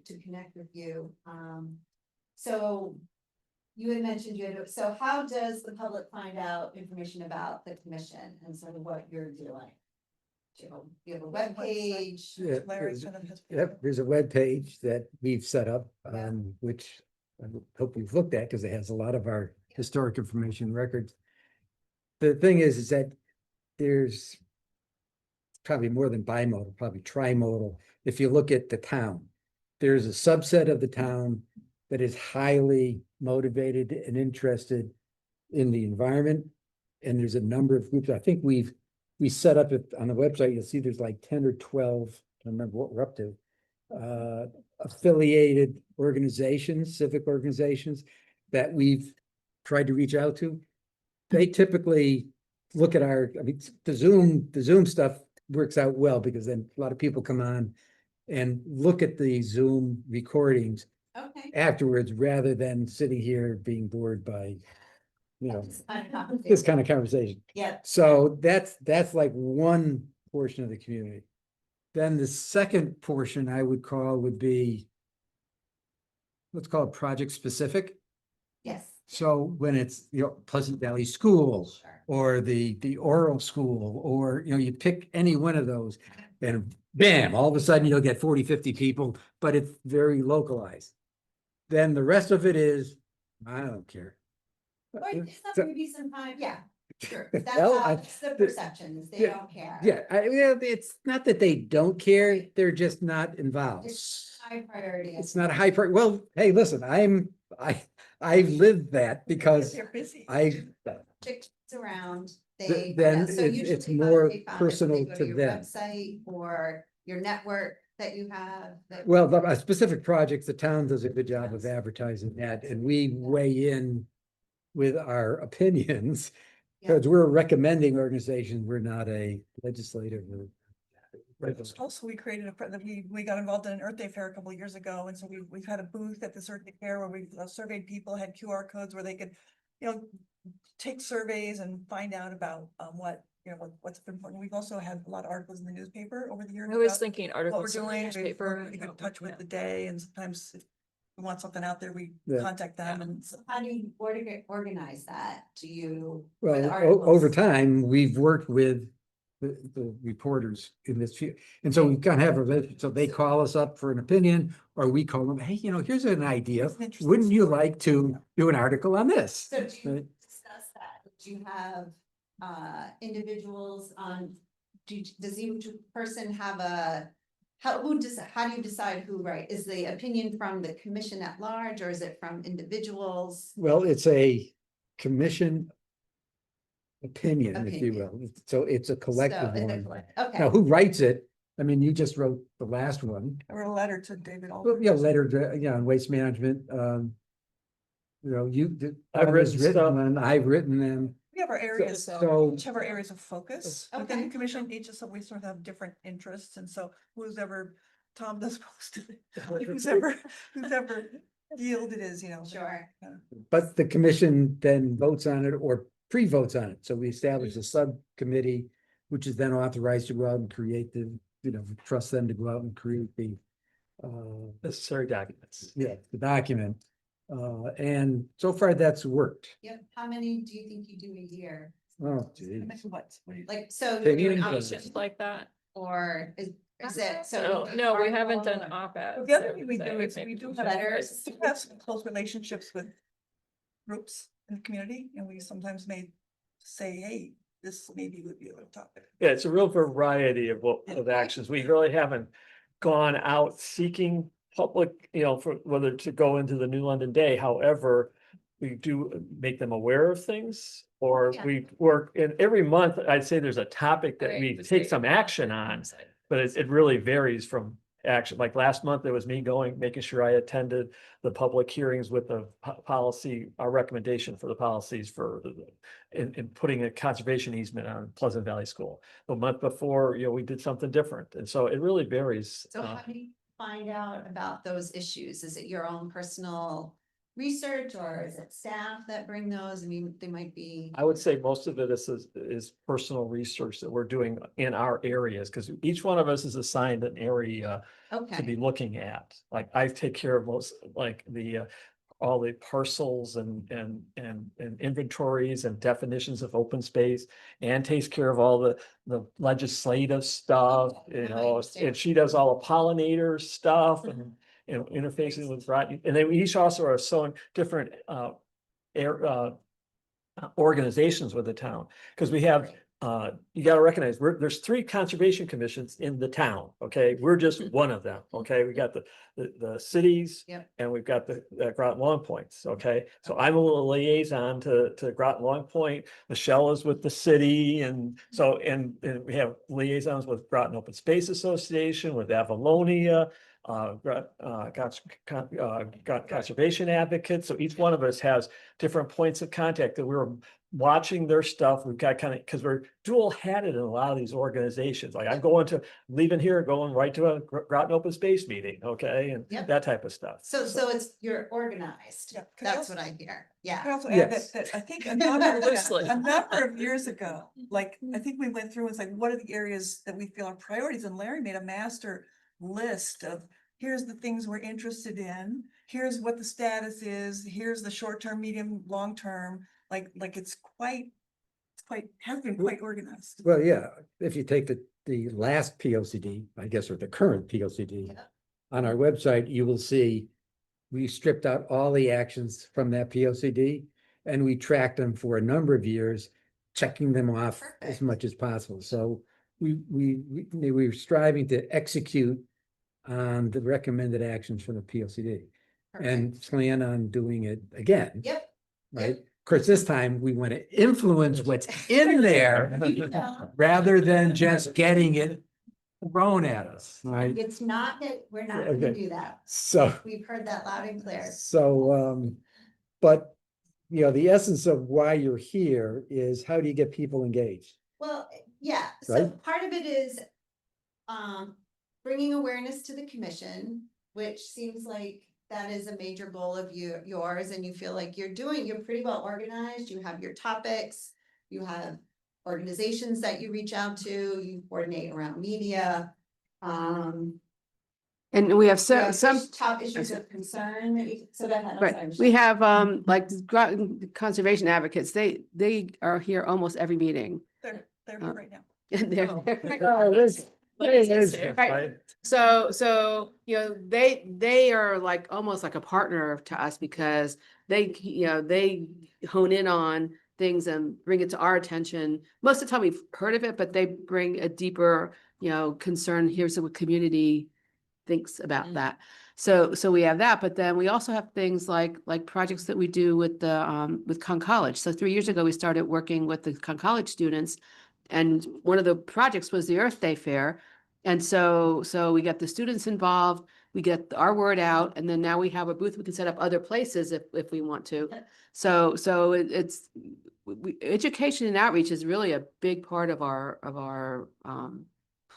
to connect with you. So you had mentioned so how does the public find out information about the commission and sort of what you're doing? Do you have a webpage? Yeah, Larry there's- sort of has. Yep, there's a web page that we've set up, which I hope you've looked at because it has a lot of our historic information records. The thing is that there's probably more than bimodal, probably trimodal. If you look at the town, there's a subset of the town that is highly motivated and interested in the environment. And there's a number of groups. I think we set up it on the website. You'll see there's like 10 or 12, I don't remember what we're up to, affiliated organizations, civic organizations that we've tried to reach out to. They typically look at the Zoom stuff works out well, because then a lot of people come on and look at the Zoom recordings Okay. afterwards, rather than sitting here being bored by, This kind of conversation. this kind of conversation. Yeah, So that's like one portion of the community. Then the second portion I would call would be, let's call it project specific. yes. So when it's, Pleasant Valley Schools Sure. or the oral school, or, you pick any one of those, and bam, all of a sudden you'll get 40, 50 people, but it's very localized. Then the rest of it is, I don't care. Or it's not So- maybe some time, yeah, sure. That's Well, how, I- it's the the- perception is they yeah, don't care. Yeah, it's not that they don't care, they're just not involved. It's high priority. It's not a high priority. Well, hey, listen, I've lived that because They're busy. Chicks around, Th- they. then so it's usually more how they found it, they personal go to your them. Website or your network that you have. Well, the specific projects, the town does a good job of advertising that, and we weigh in with our opinions. Yeah. Because we're a recommending organization, we're not a legislative or. Also, we created we got involved in an Earth Day fair a couple of years ago, and so we've had a booth at this Earth Day fair where we've surveyed people, had QR codes where they could, take surveys and find out about what's been important. We've also had a lot of articles in the newspaper over the years. I was about thinking what we're articles in the doing, newspaper. we get in touch with the day, and sometimes if we want something out there, we Yeah. contact them, and How do you organize that? Do you? Well, with articles? over time, we've worked with the reporters in this field. And so we kind of have so they call us up for an opinion, or we call them, hey, here's an idea. It's an interesting Wouldn't you story. like to do an article on this? So do you Right. discuss that? Do you have individuals on, does each person have how do you decide who, right? Is the opinion from the commission at large, or is it from individuals? Well, it's a commission opinion, if you will. So it's a So, collective is it one. collective? Okay. Now, who writes it? I mean, you just wrote the last one. I wrote a letter to David. Well, Aldridge. yeah, letter, on waste management. You. I've Tom written has stuff. them, I've written them. We have our areas, So- each have our areas of focus within Okay. the commission, each of some, we sort of have different interests, and so who's ever, Tom does most of it, who's ever field it is, Sure. But the commission then votes on it or pre-votes on it. So we establish a subcommittee, which is then authorized to go out and create trust them to go out and create the Necessary documents. the document. And so far that's worked. Yep. How many do you think you do a year? Oh, gee. What do you? Like, so. Take you're it not- Options like that. Or is it, so? So, no, we haven't done article or- op-eds. The other I thing would we say. do is Maybe we do have letters. we have some close relationships with groups in the community, and we sometimes may say, hey, this maybe would be a little topic. Yeah, it's a real variety of of actions. We really haven't gone out seeking public, for whether to go into the New London Day. However, we do make them aware of things, or Yeah. we work in every month. I'd say there's a topic that Right, we the take state some action on, website. but it really varies from action. Like last month, it was me going, making sure I attended the public hearings with the policy, our recommendation for the policies for in putting a conservation easement on Pleasant Valley School. The month before, we did something different. And so it really varies. So how do you find out about those issues? Is it your own personal research, or is it staff that bring those? I mean, they might be. I would say most of it is personal research that we're doing in our areas, because each one of us is assigned an area to be Okay, looking at. Like I take care of most, like all the parcels and inventories and definitions of open space, and takes care of all the legislative stuff, Okay, now I understand. and she does all the pollinator stuff and interfacing with Groton. And then we each also are assigned different organizations with the town, because we have, you gotta recognize, there's 3 conservation commissions in the town, okay? We're just one of them, okay? We got the cities. Yep. And we've got the Groton Long Points, okay? So I'm a little liaison to Groton Long Point. Michelle is with the city, and so, and we have liaisons with Groton Open Space Association, with Avalonia, conservation advocates. So each one of us has different points of contact that we're watching their stuff. We've got kind of, because we're dual hatted in a lot of these organizations. Like I'm leaving here, going right to a Groton Open Space meeting, okay? And Yep. that type of stuff. so you're organized. Yeah, can I That's also- what I hear. I Yeah. also add Yes. that I think a number Loosely. a number of years ago, like, I think we went through and it's like, what are the areas that we feel are priorities? And Larry made a master list of, here's the things we're interested in, here's what the status is, here's the short-term, medium, long-term, like has been quite organized. Well, yeah, if you take the last P O C D, I guess, or the current P O C D. Yeah. On our website, you will see we stripped out all the actions from that P O C D, and we tracked them for a number of years, checking them off as Perfect. much as possible. So we were striving to execute on the recommended actions from the P O C D and Perfect. plan on doing it again. Yep. Right? Yep. Of course, this time we want to influence what's in there rather than just getting it thrown at us, right? It's not that we're not gonna Okay. do that. So, We've heard that loud and clear. but, the essence of why you're here is how do you get people engaged? Well, yeah, so Right? part of it is bringing awareness to the commission, which seems like that is a major goal of yours, and you feel like you're pretty well organized, you have your topics, you have organizations that you reach out to, you coordinate around media. And we have you have some, top issues of concern, that you- so that. right, we have, like the Groton Conservation Advocates, they are here almost every meeting. They're here right now. And they're, Right. Right. So, they are like, almost like a partner to us, because they hone in on things and bring it to our attention. Most of the time we've heard of it, but they bring a deeper, concern. Here's what community thinks about that. So we have that, but then we also have things like projects that we do with with Con College. So 3 years ago, we started working with the Con College students, and one of the projects was the Earth Day Fair. And so we get the students involved, we get our word out, and then now we have a booth we can set up other places if we want to. So it's education and outreach is really a big part of our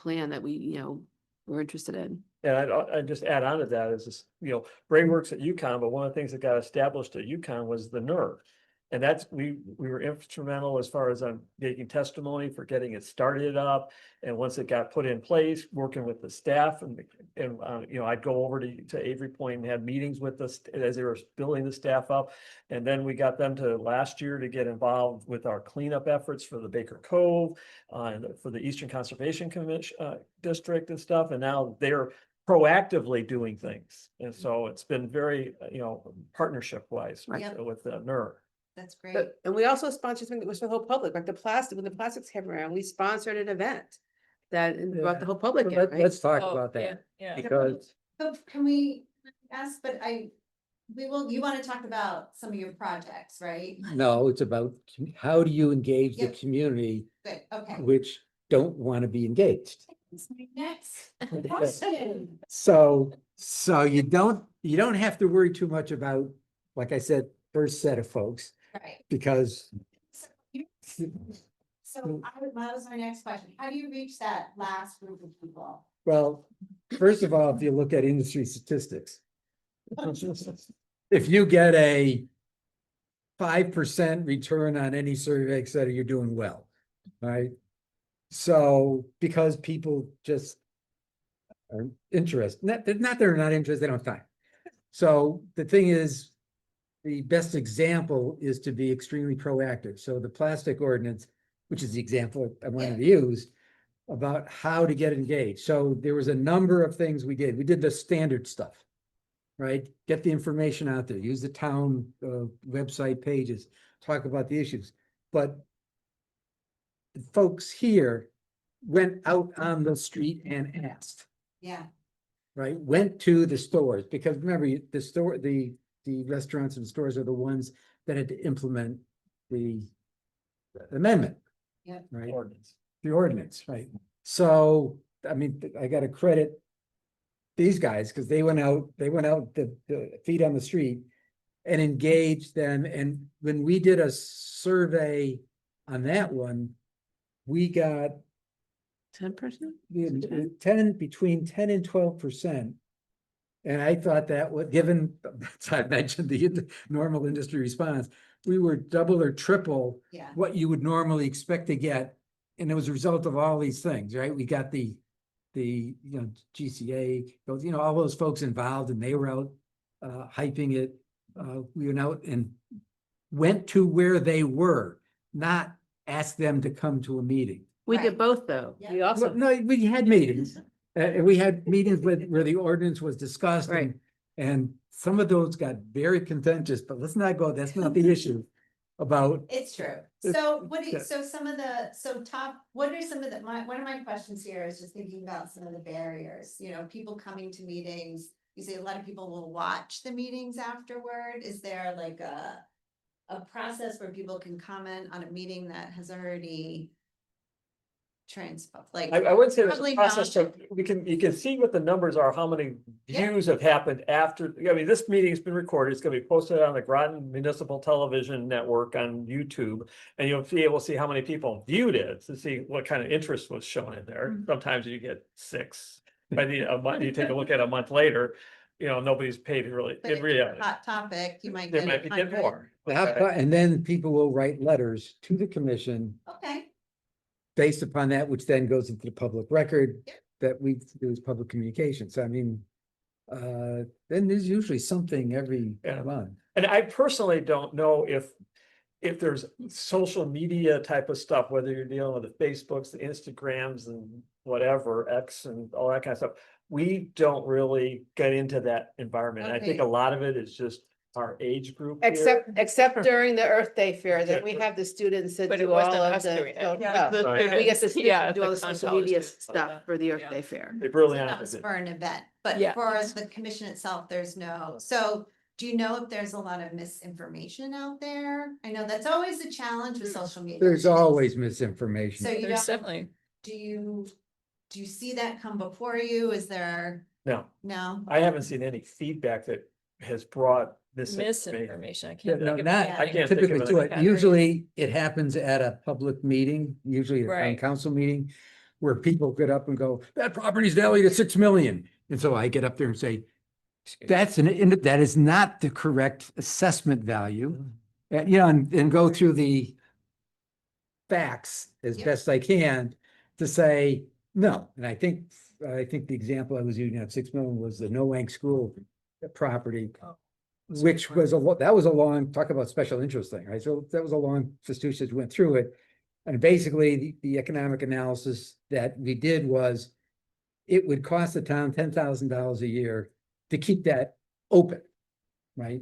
plan that we're interested in. And I'd just add on to that is this, Brain works at UConn, but one of the things that got established at UConn was the NERV. And that's, we were instrumental as far as making testimony for getting it started up. And once it got put in place, working with the staff and, you know, I'd go over to Avery Point and have meetings with us as they were building the staff up. And then we got them to last year to get involved with our cleanup efforts for the Baker Cove, and for the Eastern Conservation Commission, District and stuff. And now they're proactively doing things. And so it's been very, you know, partnership wise Yep. with the NER. That's great. And we also sponsored something that was for the whole public, like the plastic, when the plastics came around, we sponsored an event that brought the whole public in, right? Let's talk Oh, about yeah, that, yeah. because So can we ask, but you want to talk about some of your projects, right? no, it's about how do you engage the Yep. community Good, okay. which don't want to be engaged. That's my next question. So you don't have to worry too much about, like I said, first set of folks, Right. because So that was my next question. How do you reach that last group of people? well, first of all, if you look at industry statistics, if you get a 5% return on any survey, et cetera, you're doing well, right? So, because people just are interested, not they're not interested, they don't have time. So the thing is, the best example is to be extremely proactive. So the plastic ordinance, which is the example I wanted to use, about how to get engaged. So there was a number of things we did. We did the standard stuff, right? Get the information out there, use the town website pages, talk about the issues. But the folks here went out on the street and asked, Yeah, right? Went to the stores, because remember, the restaurants and stores are the ones that had to implement the amendment. Yep. Right? Ordinance. The ordinance, right? So, I mean, I gotta credit these guys, because they went out the feet on the street and engaged them. And when we did a survey on that one, we got 10%? between 10 and 12%. And I thought that would, given, I mentioned the normal industry response, we were double or triple yeah. what you would normally expect to get. And it was a result of all these things, right? We got the GCA, all those folks involved, and they were out hyping it. We went out and went to where they were, not asked them to come to a meeting. We Right. did both, though. Yeah. We Well, also, no, we had meetings. We had meetings where the ordinance was discussed. Right. And some of those got very contentious, but let's not go, that's not the issue about. It's true. It's- So what yeah. what are some of one of my questions here is just thinking about some of the barriers, people coming to meetings. You say a lot of people will watch the meetings afterward. Is there like a process where people can comment on a meeting that has already I wouldn't say there's Probably a process, not. so you can see what the numbers are, how many views have happened after, I mean, this meeting's been recorded, it's gonna be posted on the Groton Municipal Television Network on YouTube. And you'll be able to see how many people viewed it, to see what kind of interest was shown in there. Sometimes you get 6, by a month, you take a look at a month later, nobody's paid really, But in if it's reality. a hot topic, you might There get might be 100. more. And then people will write letters to the commission Okay, based upon that, which then goes into the public record Yeah. that we do as public communications. I mean, then there's usually something every Yeah. month. And I personally don't know if there's social media type of stuff, whether you're dealing with the Facebooks, the Instagrams and whatever, X and all that kind of stuff. We don't really get into that environment. I think Okay. a lot of it is just our age group. here. except during the Earth Day fair, then we have the students that But it do all wasn't of us the. doing it. oh, Yeah, no. the Right. We get the students, students yeah, to do all the the social college media students like stuff that. for the Earth Yeah. Day fair. They really so aren't. that was for an event, but Yeah. for the commission itself, there's no, so do you know if there's a lot of misinformation out there? I know that's always a challenge with social media. There's always misinformation. So you There's don't, definitely, do you see that come before you? Is there, No, no? I haven't seen any feedback that has brought this. misinformation. I Yeah, can't no, think of not anything. I can't think of typically to it. anything. Usually it happens at a public meeting, usually a town Right. council meeting, where people get up and go, that property's valued at 6 million. And so I get up there and say, that is not the correct assessment value. And, and go through the facts as Yep. best I can to say, no. And I think the example I was using at 6 million was the Noank School property, which was that was a long, talk about special interest thing, right? So that was a long, facetious, went through it. And basically the economic analysis that we did was it would cost the town $10,000 a year to keep that open, right?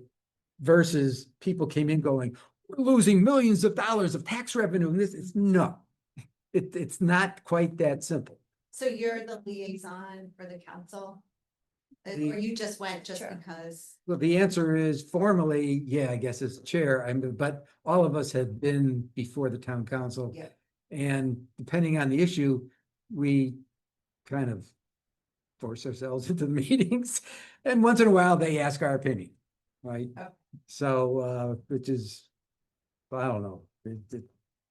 Versus people came in going, we're losing millions of dollars of tax revenue. And this is no, it's not quite that simple. So you're the liaison for the council? Or you just went just Sure. because? Well, the answer is formally, yeah, I guess as chair, but all of us have been before the town council. Yeah. And depending on the issue, we kind of force ourselves into the meetings. And once in a while, they ask our opinion, right? Oh. So, which is, I don't know,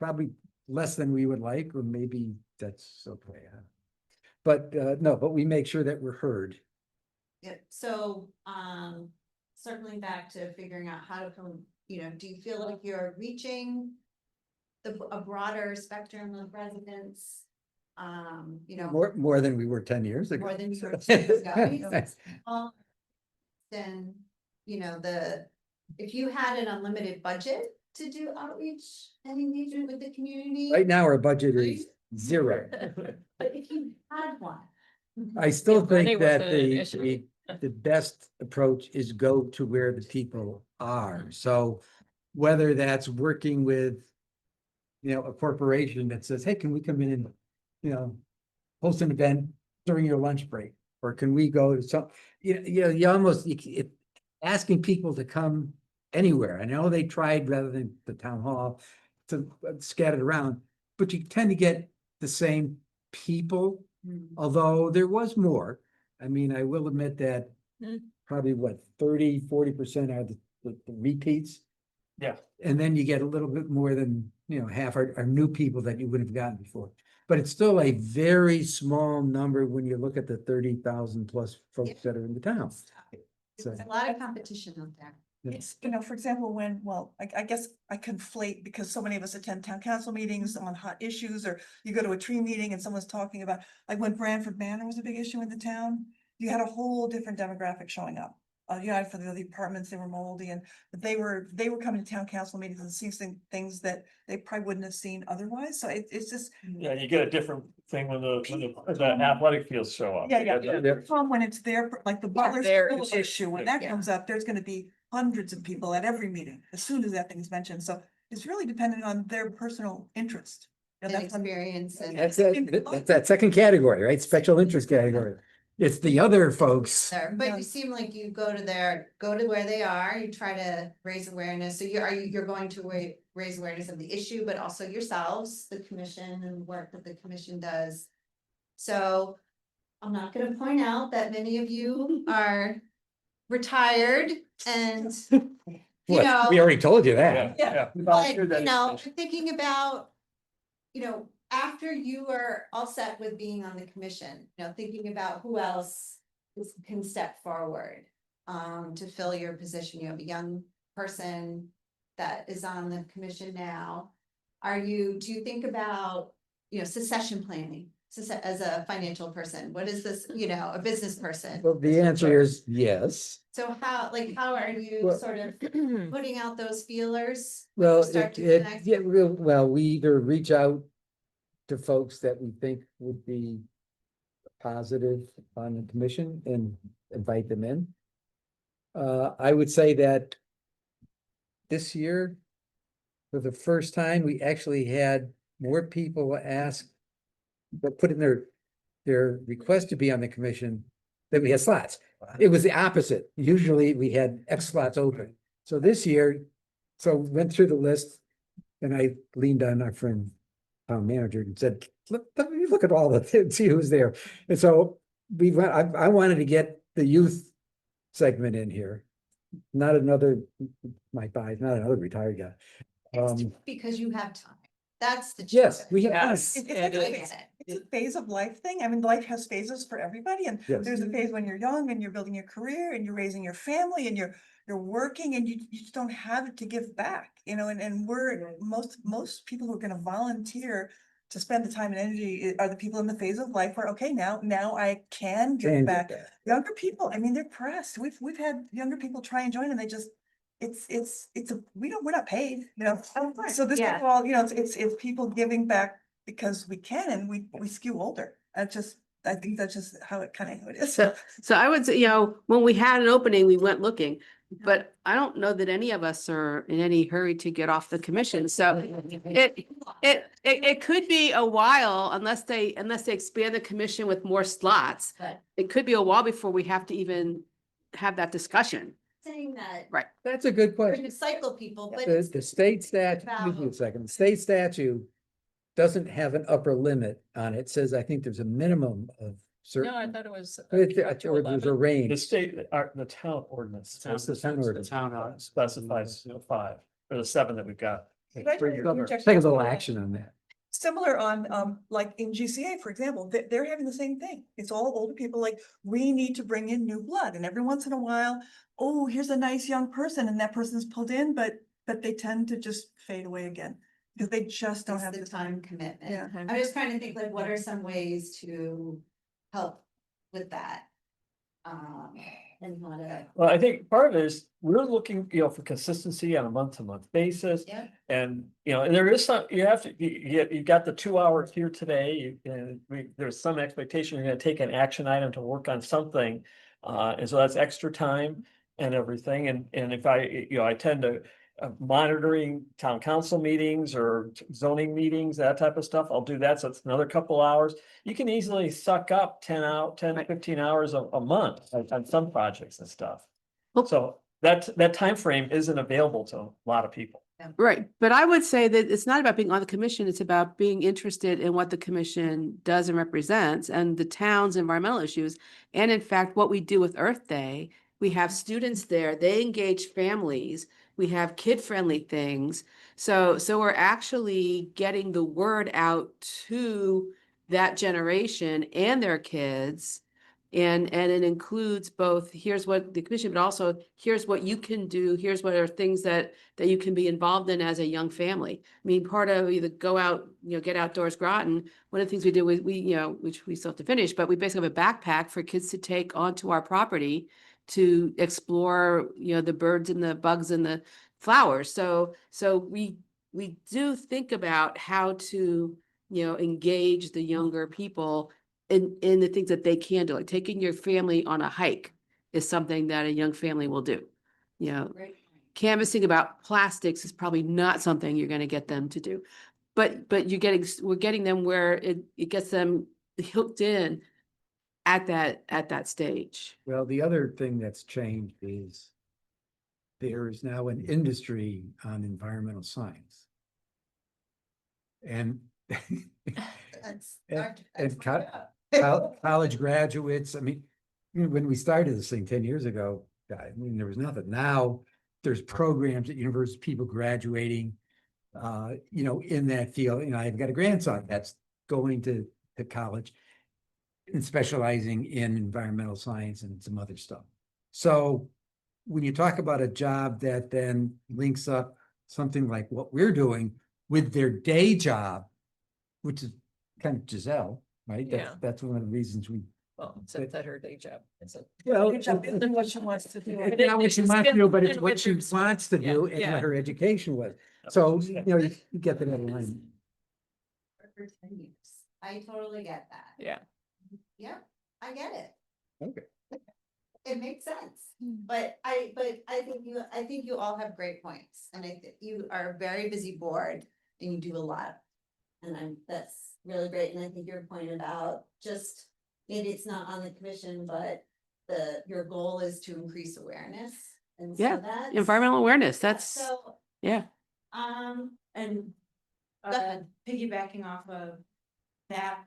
probably less than we would like, or maybe that's okay. But no, but we make sure that we're heard. Yeah, so, circling back to figuring out how to come, do you feel like you're reaching a broader spectrum of residents? More than we were 10 years ago. More than you were 10 years ago. Then, if you had an unlimited budget to do outreach and engagement with the community. Right now, our budget is zero. But if you had one. I still Yeah, money think that wasn't an issue. the best approach is go to where the people are. So whether that's working with, a corporation that says, hey, can we come in and, host an event during your lunch break? Or can we go to some, you almost, asking people to come anywhere. I know they tried rather than the town hall to scatter it around, but you tend to get the same people. Although there was more. I mean, I will admit that probably 30-40% are the repeats. Yeah. And then you get a little bit more than, half are new people that you wouldn't have gotten before. But it's still a very small number when you look at the 30,000 plus folks that are in the town. So, There's a lot of competition out there. It's, for example, I guess I conflate because so many of us attend town council meetings on hot issues, or you go to a tree meeting and someone's talking about, like when Branford Manor was a big issue in the town, you had a whole different demographic showing up. For the apartments, they were moldy, but they were coming to town council meetings and seeing things that they probably wouldn't have seen otherwise. So it's just. Yeah, you get a different thing when the athletic fields show up. Yeah. Yeah. Tom, when it's there, like the Butler Their School issue. issue, when that Yeah. comes up, there's gonna be hundreds of people at every meeting, as soon as that thing is mentioned, so it's really dependent on their personal interest. And That's experience and. that's that second category, right? Special interest category. It's the other folks. There, but you seem like you go to where they are, you try to raise awareness, so you're going to raise awareness of the issue, but also yourselves, the commission and work that the commission does. So I'm not gonna point out that many of you are retired and, What? We already told you that. Yeah. but, thinking about, after you are all set with being on the commission, thinking about who else can step forward to fill your position. You have a young person that is on the commission now. Do you think about, succession planning as a financial person? What is this, a business person? Well, the answer is yes. So how are you Well- sort of putting out those feelers? Well, Start to connect? we either reach out to folks that we think would be positive on the commission and invite them in. I would say that this year, for the first time, we actually had more people ask, but put in their request to be on the commission than we had slots. It was the opposite. Usually we had X slots open. So this year, went through the list and I leaned on our friend, town manager, and said, let me look at all the, see who's there. And so I wanted to get the youth segment in here. Not another retired guy. Because you have time. That's the. Yes, truth. we have. Yes. It's It like- is. It's a phase of life thing. I mean, life has phases for everybody, and Yes. there's a phase when you're young and you're building your career and you're raising your family and you're working and you just don't have it to give back, you know, and we're, most people who are gonna volunteer to spend the time and energy are the people in the phase of life where, okay, now I can give back. Younger people, I mean, they're pressed. We've had younger people try and join and they just, we're not paid, you know. So this is Yeah. all, you know, it's people giving back because we can, and we skew older. I think that's just how it kind of is. So I would say, you know, when we had an opening, we went looking, but I don't know that any of us are in any hurry to get off the commission. So it could be a while unless they expand the commission with more slots. But It could be a while before we have to even have that discussion. saying that. Right. That's a good We're question. gonna cycle people, but The state statute, excuse me a second, the state statute doesn't have an upper limit on it. It says, I think there's a minimum of certain. No, I thought it was. Or there's a range. The state, the town ordinance. That's the town ordinance. The town, Specifies, 5, or the 7 that we've got. Could I interject Take a also little on that? action on that. Similar on, like in GCA, for example, they're having the same thing. It's all older people, like, we need to bring in new blood, and every once in a while, oh, here's a nice young person, and that person's pulled in, but they tend to just fade away again. Because they just don't it's have the the time time. commitment. Yeah. I'm just trying to think like, what are some ways to help with that? And how to. Well, I think part of it is we're looking, for consistency on a month-to-month basis. Yeah. And, and there is some, you got the 2 hours here today, and there's some expectation you're gonna take an action item to work on something. And so that's extra time and everything. And if I tend to monitoring town council meetings or zoning meetings, that type of stuff, I'll do that. So it's another couple hours. You can easily suck up 10 to 15 hours a month on some projects and stuff. Well- So that time frame isn't available to a lot of people. Right, but I would say that it's not about being on the commission, it's about being interested in what the commission does and represents and the town's environmental issues. And in fact, what we do with Earth Day, we have students there, they engage families, we have kid-friendly things. So we're actually getting the word out to that generation and their kids. And it includes both, here's what the commission, but also here's what you can do, here's what are things that you can be involved in as a young family. I mean, part of either go out, get outdoors Groton, one of the things we do is which we still have to finish, but we basically have a backpack for kids to take onto our property to explore, the birds and the bugs and the flowers. So we do think about how to, engage the younger people in the things that they can do, like taking your family on a hike is something that a young family will do. Right. Canvassing about plastics is probably not something you're going to get them to do, but we're getting them where it gets them hooked in at that stage. Well, the other thing that's changed is there is now an industry on environmental science. And That's. and college graduates, I mean, when we started this thing 10 years ago, I mean, there was nothing. Now there's programs at universities, people graduating, in that field. I've got a grandson that's going to college and specializing in environmental science and some other stuff. So when you talk about a job that then links up something like what we're doing with their day job, which is kind of Giselle, right? Yeah. That's one of the reasons we. Well, except that her day job. Well, Good job. Isn't what she wants to do. it's not what she wants to do, but it's what she wants to do and Yeah. what her education was. So, you get that in line. For 10 years. I totally get that. Yeah. Yep, I get it. Okay. It makes sense, but I think you all have great points, and I think you are a very busy board and you do a lot. And that's really great, and I think your point about just, maybe it's not on the commission, but your goal is to increase awareness. And so Yeah, that's. environmental awareness, that's, So, yeah. And Go ahead. piggybacking off of that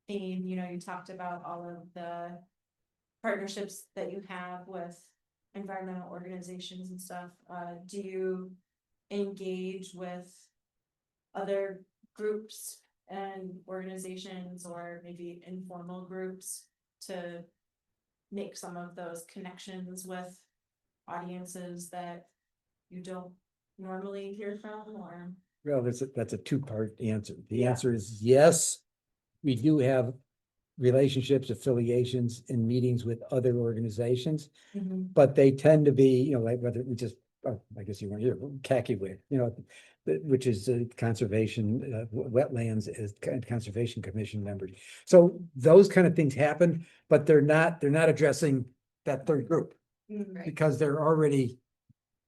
theme, you talked about all of the partnerships that you have with environmental organizations and stuff. Do you engage with other groups and organizations or maybe informal groups to make some of those connections with audiences that you don't normally hear from or? Well, that's a two-part answer. The Yeah. answer is yes, we do have relationships, affiliations, and meetings with other organizations, but they tend to be, like whether we just, I guess you weren't here, CACIWIC, which is conservation, wetlands as conservation commission members. So those kind of things happen, but they're not addressing that third group Right. because they're already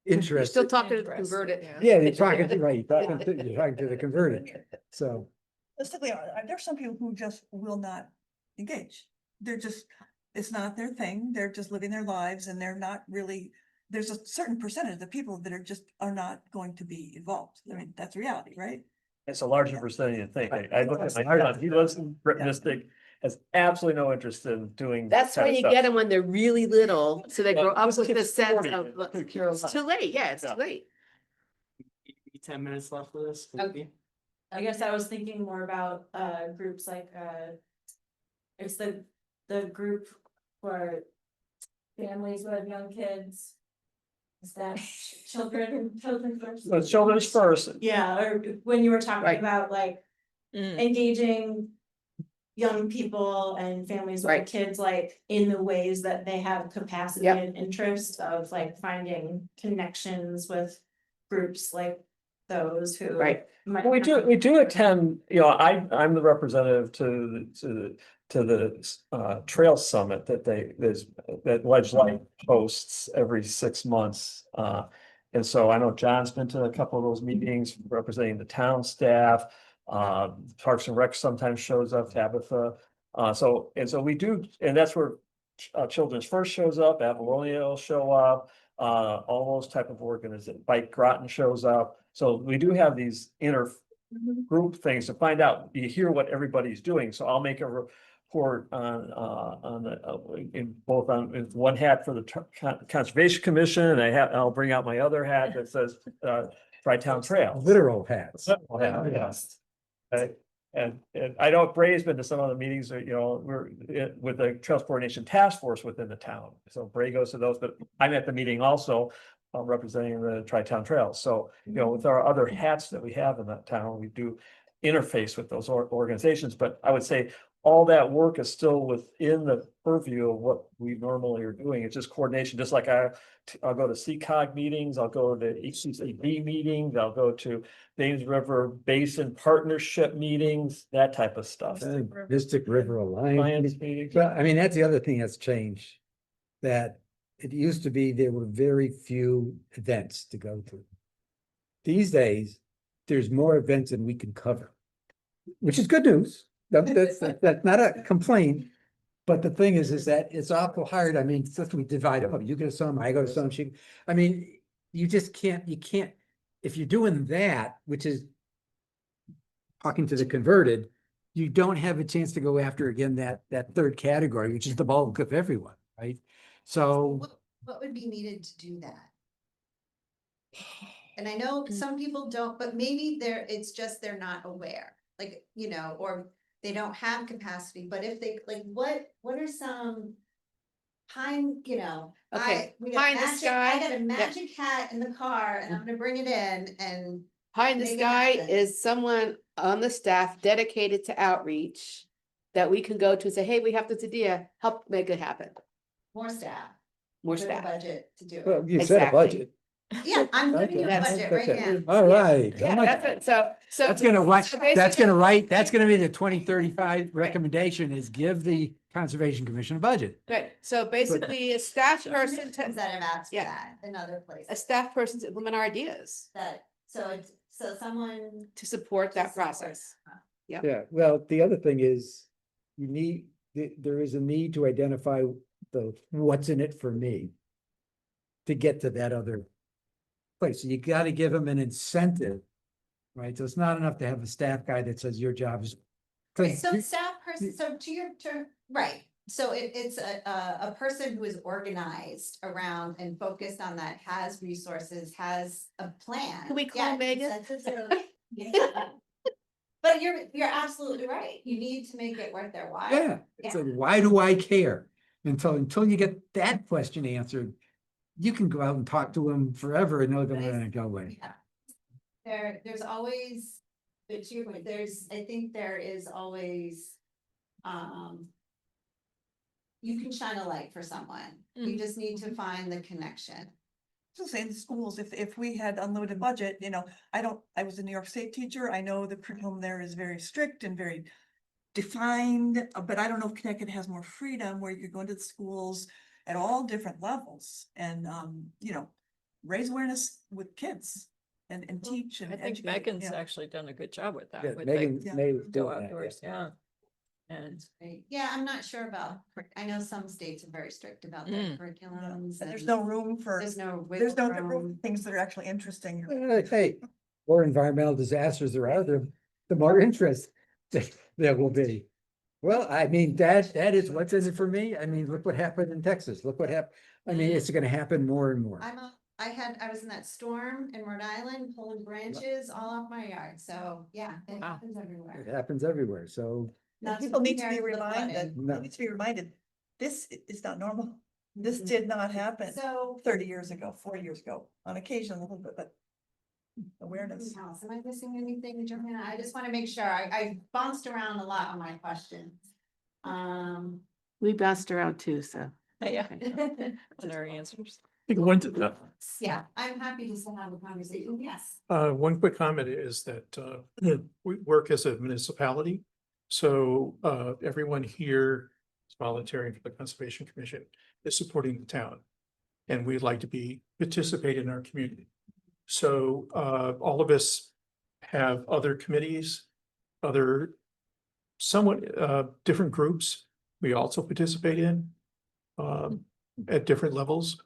You're interested. still talking to the Interested, converted. Yeah, you're talking to, right, you're talking to the converted, so. Realistically, there's some people who just will not engage. They're just, it's not their thing. They're just living their lives and they're not really, there's a certain percentage of people that are not going to be involved. I mean, that's reality, right? It's a larger percentage than you think. I look at my son, he lives in Mystic, has absolutely no interest in doing. That's kind when of you stuff. get them when they're really little, so they grow up This with kid's this sense 40, of, could care it's less. too late, yeah, it's Yeah. too late. 10 minutes left for this. Okay. I guess I was thinking more about groups like it's the group for families who have young kids. Is that children first? But children's first. Yeah, or when you were talking Right. about like Mm. engaging young people and families with Right. kids, like in the ways that they have capacity Yep. and interest of like finding connections with groups like those who. Right. might We not- we do attend, I'm the representative to the Trail Summit that that Ledge Light hosts every 6 months. And so I know John's been to a couple of those meetings representing the town staff. Parks and Rec sometimes shows up, Tabitha. So we do, and that's where Children's First shows up, Avalonia will show up. All those type of organizations, Bike Groton shows up. So we do have these group things to find out, you hear what everybody's doing. So I'll make a report in one hat for the Conservation Commission, and I'll bring out my other hat that says Tri-Town Trails. Literal hats. Yes. And I know Bray's been to some of the meetings, we're with the Trails Coordination Task Force within the town. So Bray goes to those, but I'm at the meeting also representing the Tri-Town Trails. So, with our other hats that we have in that town, we do interface with those organizations. But I would say all that work is still within the purview of what we normally are doing. It's just coordination, just like I'll go to CCOG meetings, I'll go to HCCB meetings, I'll go to Thames River Basin Partnership meetings, that type of stuff. Mystic River Alliance. Alliance meetings. Well, I mean, that's the other thing that's changed. That it used to be there were very few events to go to. These days, there's more events than we can cover, which is good news. That's not a complaint. But the thing is that it's awful hard. I mean, since we divide up, you go to some, I go to some, I mean, you just can't, if you're doing that, which is talking to the converted, you don't have a chance to go after again that third category, which is the bulk of everyone, right? So What would be needed to do that? And I know some people don't, but maybe it's just they're not aware, like, or they don't have capacity, but if they, like, what are some Okay, we pie got in the magic, sky. I got a magic hat in the car and I'm gonna bring it in and Pie in the Make it sky happen. is someone on the staff dedicated to outreach that we can go to and say, hey, we have this idea, help make it happen. more staff. More with a staff. budget to do well, it. you set a Exactly. budget. Yeah, I'm giving you a That's- budget right now. All right. Yeah, that's it. So. That's gonna write, so that's basically- gonna write, that's gonna be the 2035 recommendation is give the Conservation Commission a budget. Right, so basically a staff person Systems to, that have asked for Yeah. that in other a places, staff person to implement our ideas so someone. to support that to support. process. Yeah, well, the other thing is there is a need to identify what's in it for me to get to that other place. So you got to give them an incentive, right? So it's not enough to have a staff guy that says your job is. Right, so staff person, so right, so it's a person who is organized around and focused on that, has resources, has a plan. Can we call Yeah, Megan? incentives are- Yeah. But you're absolutely right. You need to make it worth their while. Yeah, it's like, why do I care? Until you get that question answered, you can go out and talk to them forever and they're gonna go away. Yeah. There's always, but to your point, I think there is always, you can shine a light for someone. You just need to find the connection. So say in the schools, if we had unlimited budget, I was a New York State teacher. I know the curriculum there is very strict and very defined, but I don't know if Connecticut has more freedom where you go into the schools at all different levels and, raise awareness with kids and teach and I think educate. Megan's yeah. actually done a good job with that. Yeah, with Megan the yeah. may go do that. outdoors, yeah. And Right. Yeah, I'm not sure about, I know some states are very strict about their curriculums. And there's and no room for, There's no. there's no wiggle room. things that are actually interesting. Hey, more environmental disasters there are, the more interest there will be. Well, I mean, that is what's in it for me. I mean, look what happened in Texas. Look what happened. I mean, it's gonna happen more and more. I was in that storm in Rhode Island, pulling branches all off my yard, so, yeah, it Wow. happens everywhere. It happens everywhere, so. Not People need to be compare the reminded, flooding. No. they need to be reminded, this is not normal. This did not happen So, 30 years ago, 40 years ago, on occasion a little bit, but awareness. anything else? Am I missing anything, Johanna? I just want to make sure, I bounced around a lot on my questions. We bounced around too, so. yeah, and our answers. I think one, Yeah, I'm happy to still have a conversation, yes. one quick comment is that, we work as a municipality. So, everyone here is volunteering for the Conservation Commission is supporting the town. And we'd like to participate in our community. So, all of us have other committees, other somewhat, different groups we also participate in, at different levels.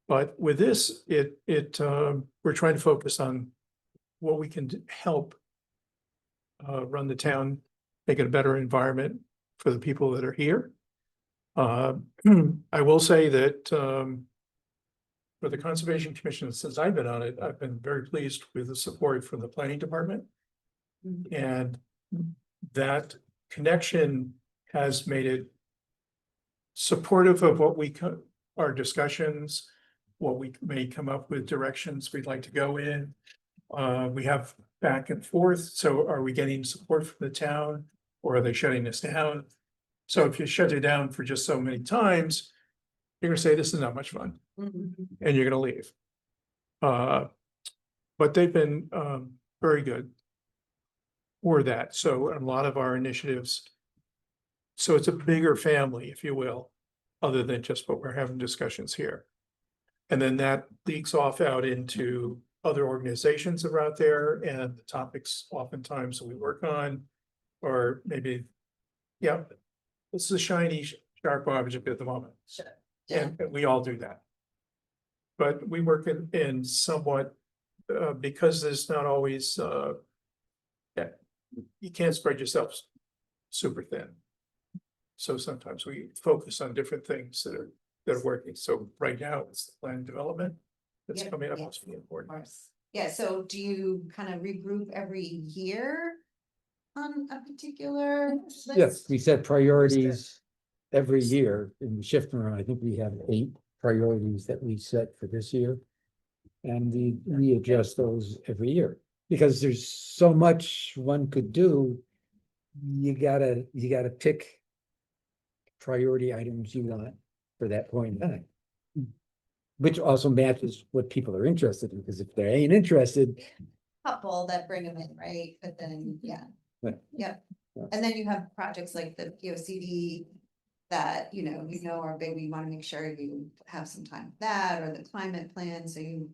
But with this, we're trying to focus on what we can help run the town, make it a better environment for the people that are here. I will say that for the Conservation Commission, since I've been on it, I've been very pleased with the support from the planning department. And that connection has made it supportive of what our discussions, what we may come up with directions we'd like to go in. We have back and forth. So are we getting support from the town or are they shutting us down? So if you shut it down for just so many times, you're gonna say, this is not much fun, and you're gonna leave. But they've been very good for that. So a lot of our initiatives. So it's a bigger family, if you will, other than just what we're having discussions here. And then that leaks off out into other organizations that are out there and the topics oftentimes that we work on. Or maybe, yeah, this is a shiny, sharp object at the moment. Sure. And we all do that. But we work in somewhat, because there's not always, yeah, you can't spread yourself super thin. So sometimes we focus on different things that are working. So right now, it's the plan development that's Yeah, coming up, yeah. must be Of important. course. Yeah, so do you kind of regroup every year on a particular Yes, list? we set priorities every year and we shift them around. I think we have 8 priorities that we set for this year. And we adjust those every year because there's so much one could do. You gotta pick priority items you want for that point in time. Which also matches what people are interested in, because if they ain't interested, Couple that bring them in, right? But then, yeah. Right. Yep. Yeah. And then you have projects like the POCD that, are big. We want to make sure you have some time for that, or the climate plan, so you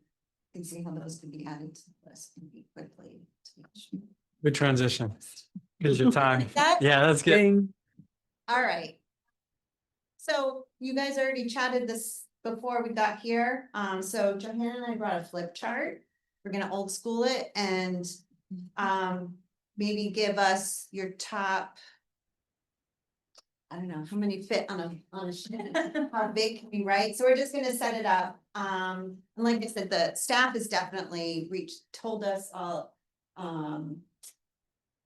can see how those could be added to the list quickly. Good transition. Gives you time. That- Yeah, that's good. All right. So you guys already chatted this before we got here. So Johanna and I brought a flip chart. We're gonna old school it and maybe give us your top. I don't know, how many fit on a sheet? How big can we write? So we're just gonna set it up. And like I said, the staff has definitely told us all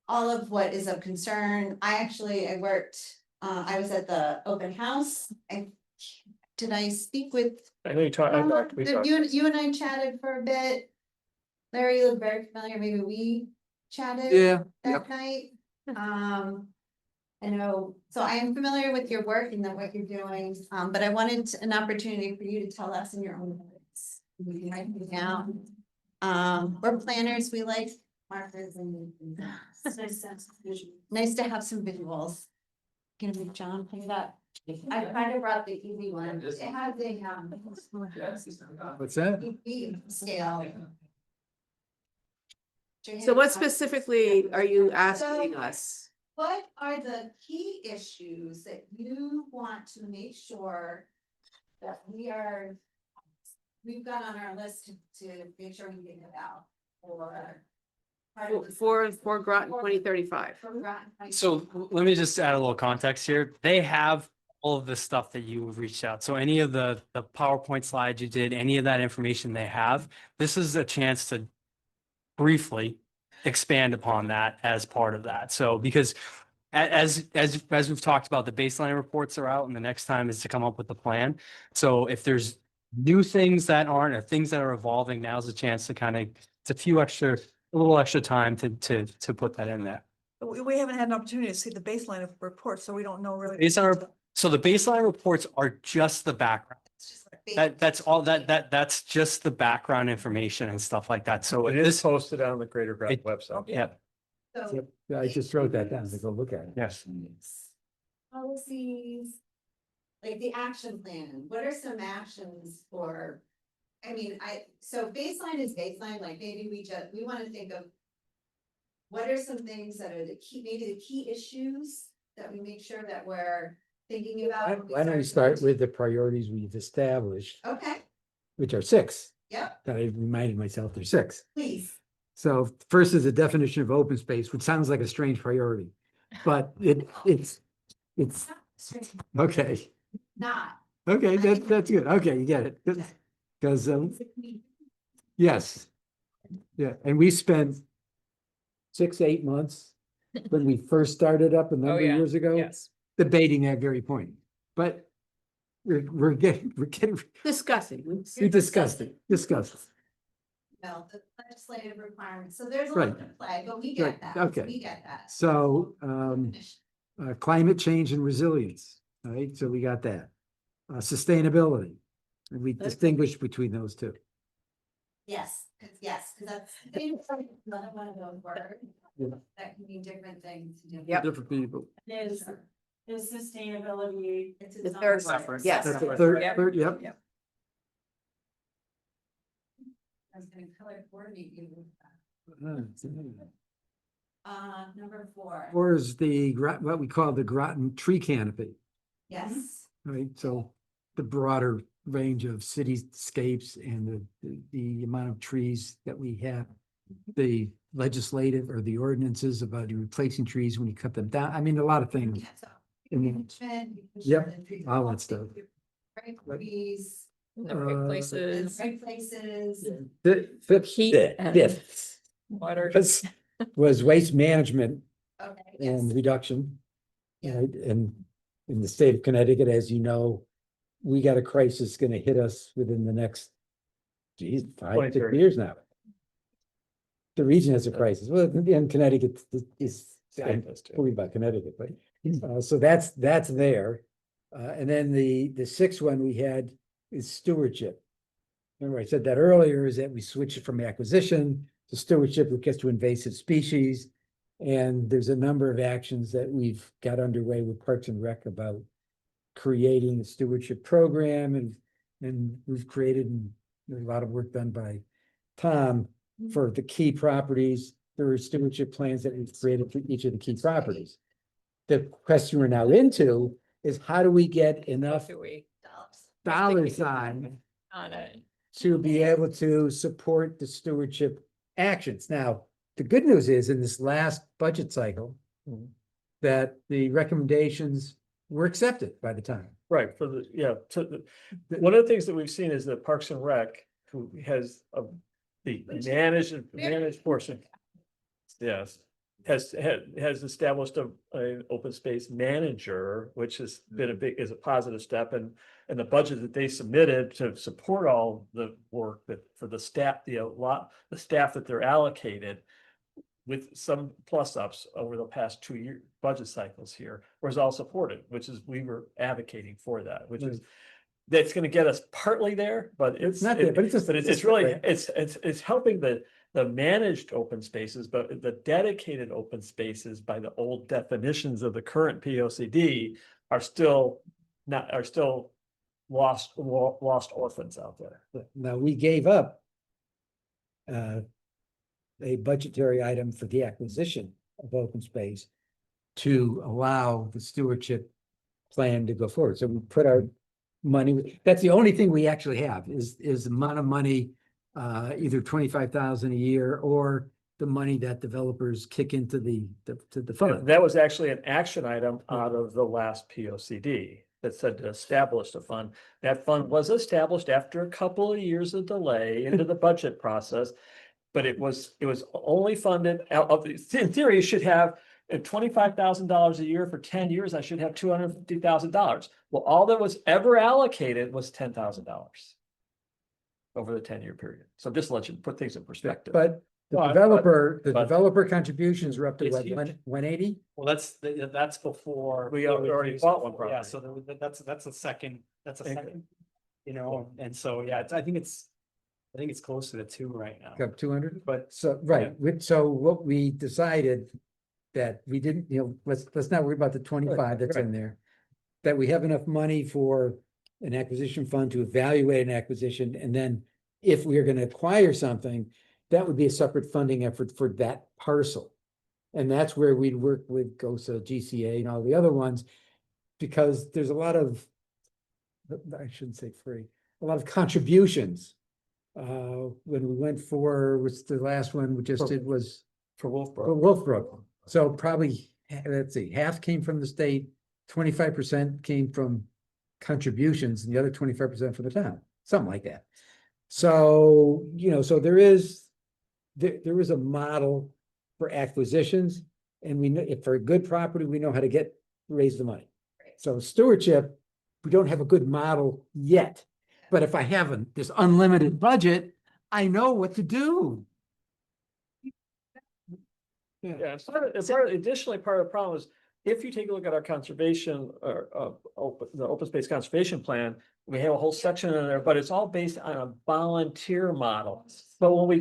all of what is of concern. I worked, I was at the open house. Did I speak with? I know you talked, I talked, we talked. You and I chatted for a bit. Larry, you look very familiar. Maybe we chatted Yeah, that night. I know, so I am familiar with your work and what you're doing, but I wanted an opportunity for you to tell us in your own words. We can write it down. We're planners, we like markers and. Nice to have some visuals. Gonna make John play that. I kind of brought the easy one. It has a, what's that? scale. So what specifically are you asking us? What are the key issues that you want to make sure that we've got on our list to make sure we get it out or? For Groton 2035. So let me just add a little context here. They have all of the stuff that you reached out. So any of the PowerPoint slides you did, any of that information they have, this is a chance to briefly expand upon that as part of that. So because as we've talked about, the baseline reports are out and the next time is to come up with a plan. So if there's new things that aren't or things that are evolving, now's a chance to kind of, it's a little extra time to put that in there. We haven't had an opportunity to see the baseline of reports, so we don't know really. So the baseline reports are just the background. That's all that's just the background information and stuff like that. So It is posted on the Greater Groton website. yeah, So. Yeah, I just wrote that down to go look at it. yes. Policies, like the action plan, what are some actions for? So baseline is baseline, like maybe we want to think of. What are some things that are maybe the key issues that we make sure that we're thinking about? Why don't we start with the priorities we've established, Okay, which are 6. yep, That I reminded myself there's 6. please. So first is the definition of open space, which sounds like a strange priority, but it's okay. Not. Okay, that's good. Okay, you get it. Because yes. Yeah, and we spent 6-8 months when we first started up a number of years ago. Debating that very point, but we're getting, Discussing. we discussed it. No, the legislative requirements, so there's a Right. lot to play, but we Right, get that, okay. we get that. So, climate change and resilience, all right, so we got that. Sustainability, and we distinguish between those two. Yes, because that's another one of those words that can mean different things. to different- Yep. Different people. Is sustainability. It's The its own third word. one, yes. That's the third, Yep. yep. I was gonna color coordinate you with that. Number 4, Or is what we call the Groton tree canopy, yes, right? So the broader range of cityscapes and the amount of trees that we have. The legislative or the ordinances about you replacing trees when you cut them down. I mean, a lot of things. yeah, so. Mhm. management, making Yep, sure the trees all are that stuff. Right, trees, In the right Uh, places, right places. The fifth, Heat and- fifth water. was waste management Okay, and yes, reduction. Yeah. Right, and in the state of Connecticut, as you know, we got a crisis gonna hit us within the next, 5, 6 2030. years now. The region has a crisis. Well, in Connecticut is Yeah, it does too. worried about Connecticut, but so that's there. And then the 6th one we had is stewardship. Remember I said that earlier, is that we switch it from acquisition to stewardship, which gets to invasive species. And there's a number of actions that we've got underway with Parks and Rec about creating a stewardship program, and we've created, and there's a lot of work done by Tom for the key properties. There are stewardship plans that we've created for each of the key properties. The question we're now into is how do we get enough Do we dollars on it? to be able to support the stewardship actions? Now, the good news is in this last budget cycle, that the recommendations were accepted by the time. Right, one of the things that we've seen is that Parks and Rec, who has the managed portion. Yes, has established an open space manager, which has been is a positive step, and the budget that they submitted to support all the work that for the staff, the staff that they're allocated, with some plus ups over the past 2 year budget cycles here, was all supported, which is, we were advocating for that, which is, that's gonna get us partly there, but it's not there, but it's just- it's really, it's helping the managed open spaces, but the dedicated open spaces by the old definitions of the current P O C D are still lost orphans out there. Now, we gave up a budgetary item for the acquisition of open space to allow the stewardship plan to go forward. So we put our money, that's the only thing we actually have is the amount of money, either 25,000 a year or the money that developers kick into the fund. That was actually an action item out of the last P O C D that said to establish a fund. That fund was established after a couple of years of delay into the budget process. But it was only funded in theory, you should have $25,000 a year for 10 years. I should have $250,000. Well, all that was ever allocated was $10,000 over the 10-year period. So just to let you put things in perspective. But the But- developer contributions were up to It's what, huge. 180? Well, that's before. We already bought one property. Yeah, so that's a second, you know, and so, yeah, I think it's close to the 2 right now. Got 200? But So, right, so what we decided that we didn't, let's not worry about the 25 that's in there. That we have enough money for an acquisition fund to evaluate an acquisition, and then if we are gonna acquire something, that would be a separate funding effort for that parcel. And that's where we'd work with GOSA, GCA and all the other ones, because there's a lot of, I shouldn't say free, a lot of contributions. When we went for, what's the last one we just did was For for Wolfbrook. Wolfbrook. So probably, let's see, half came from the state, 25% came from contributions, and the other 25% from the town, something like that. So, so there is a model for acquisitions, and we know if for a good property, we know how to raise the money. So stewardship, we don't have a good model yet, but if I have this unlimited budget, I know what to do. Yeah, additionally, part of the problem is, if you take a look at our conservation or the open space conservation plan, we have a whole section in there, but it's all based on a volunteer model. But when we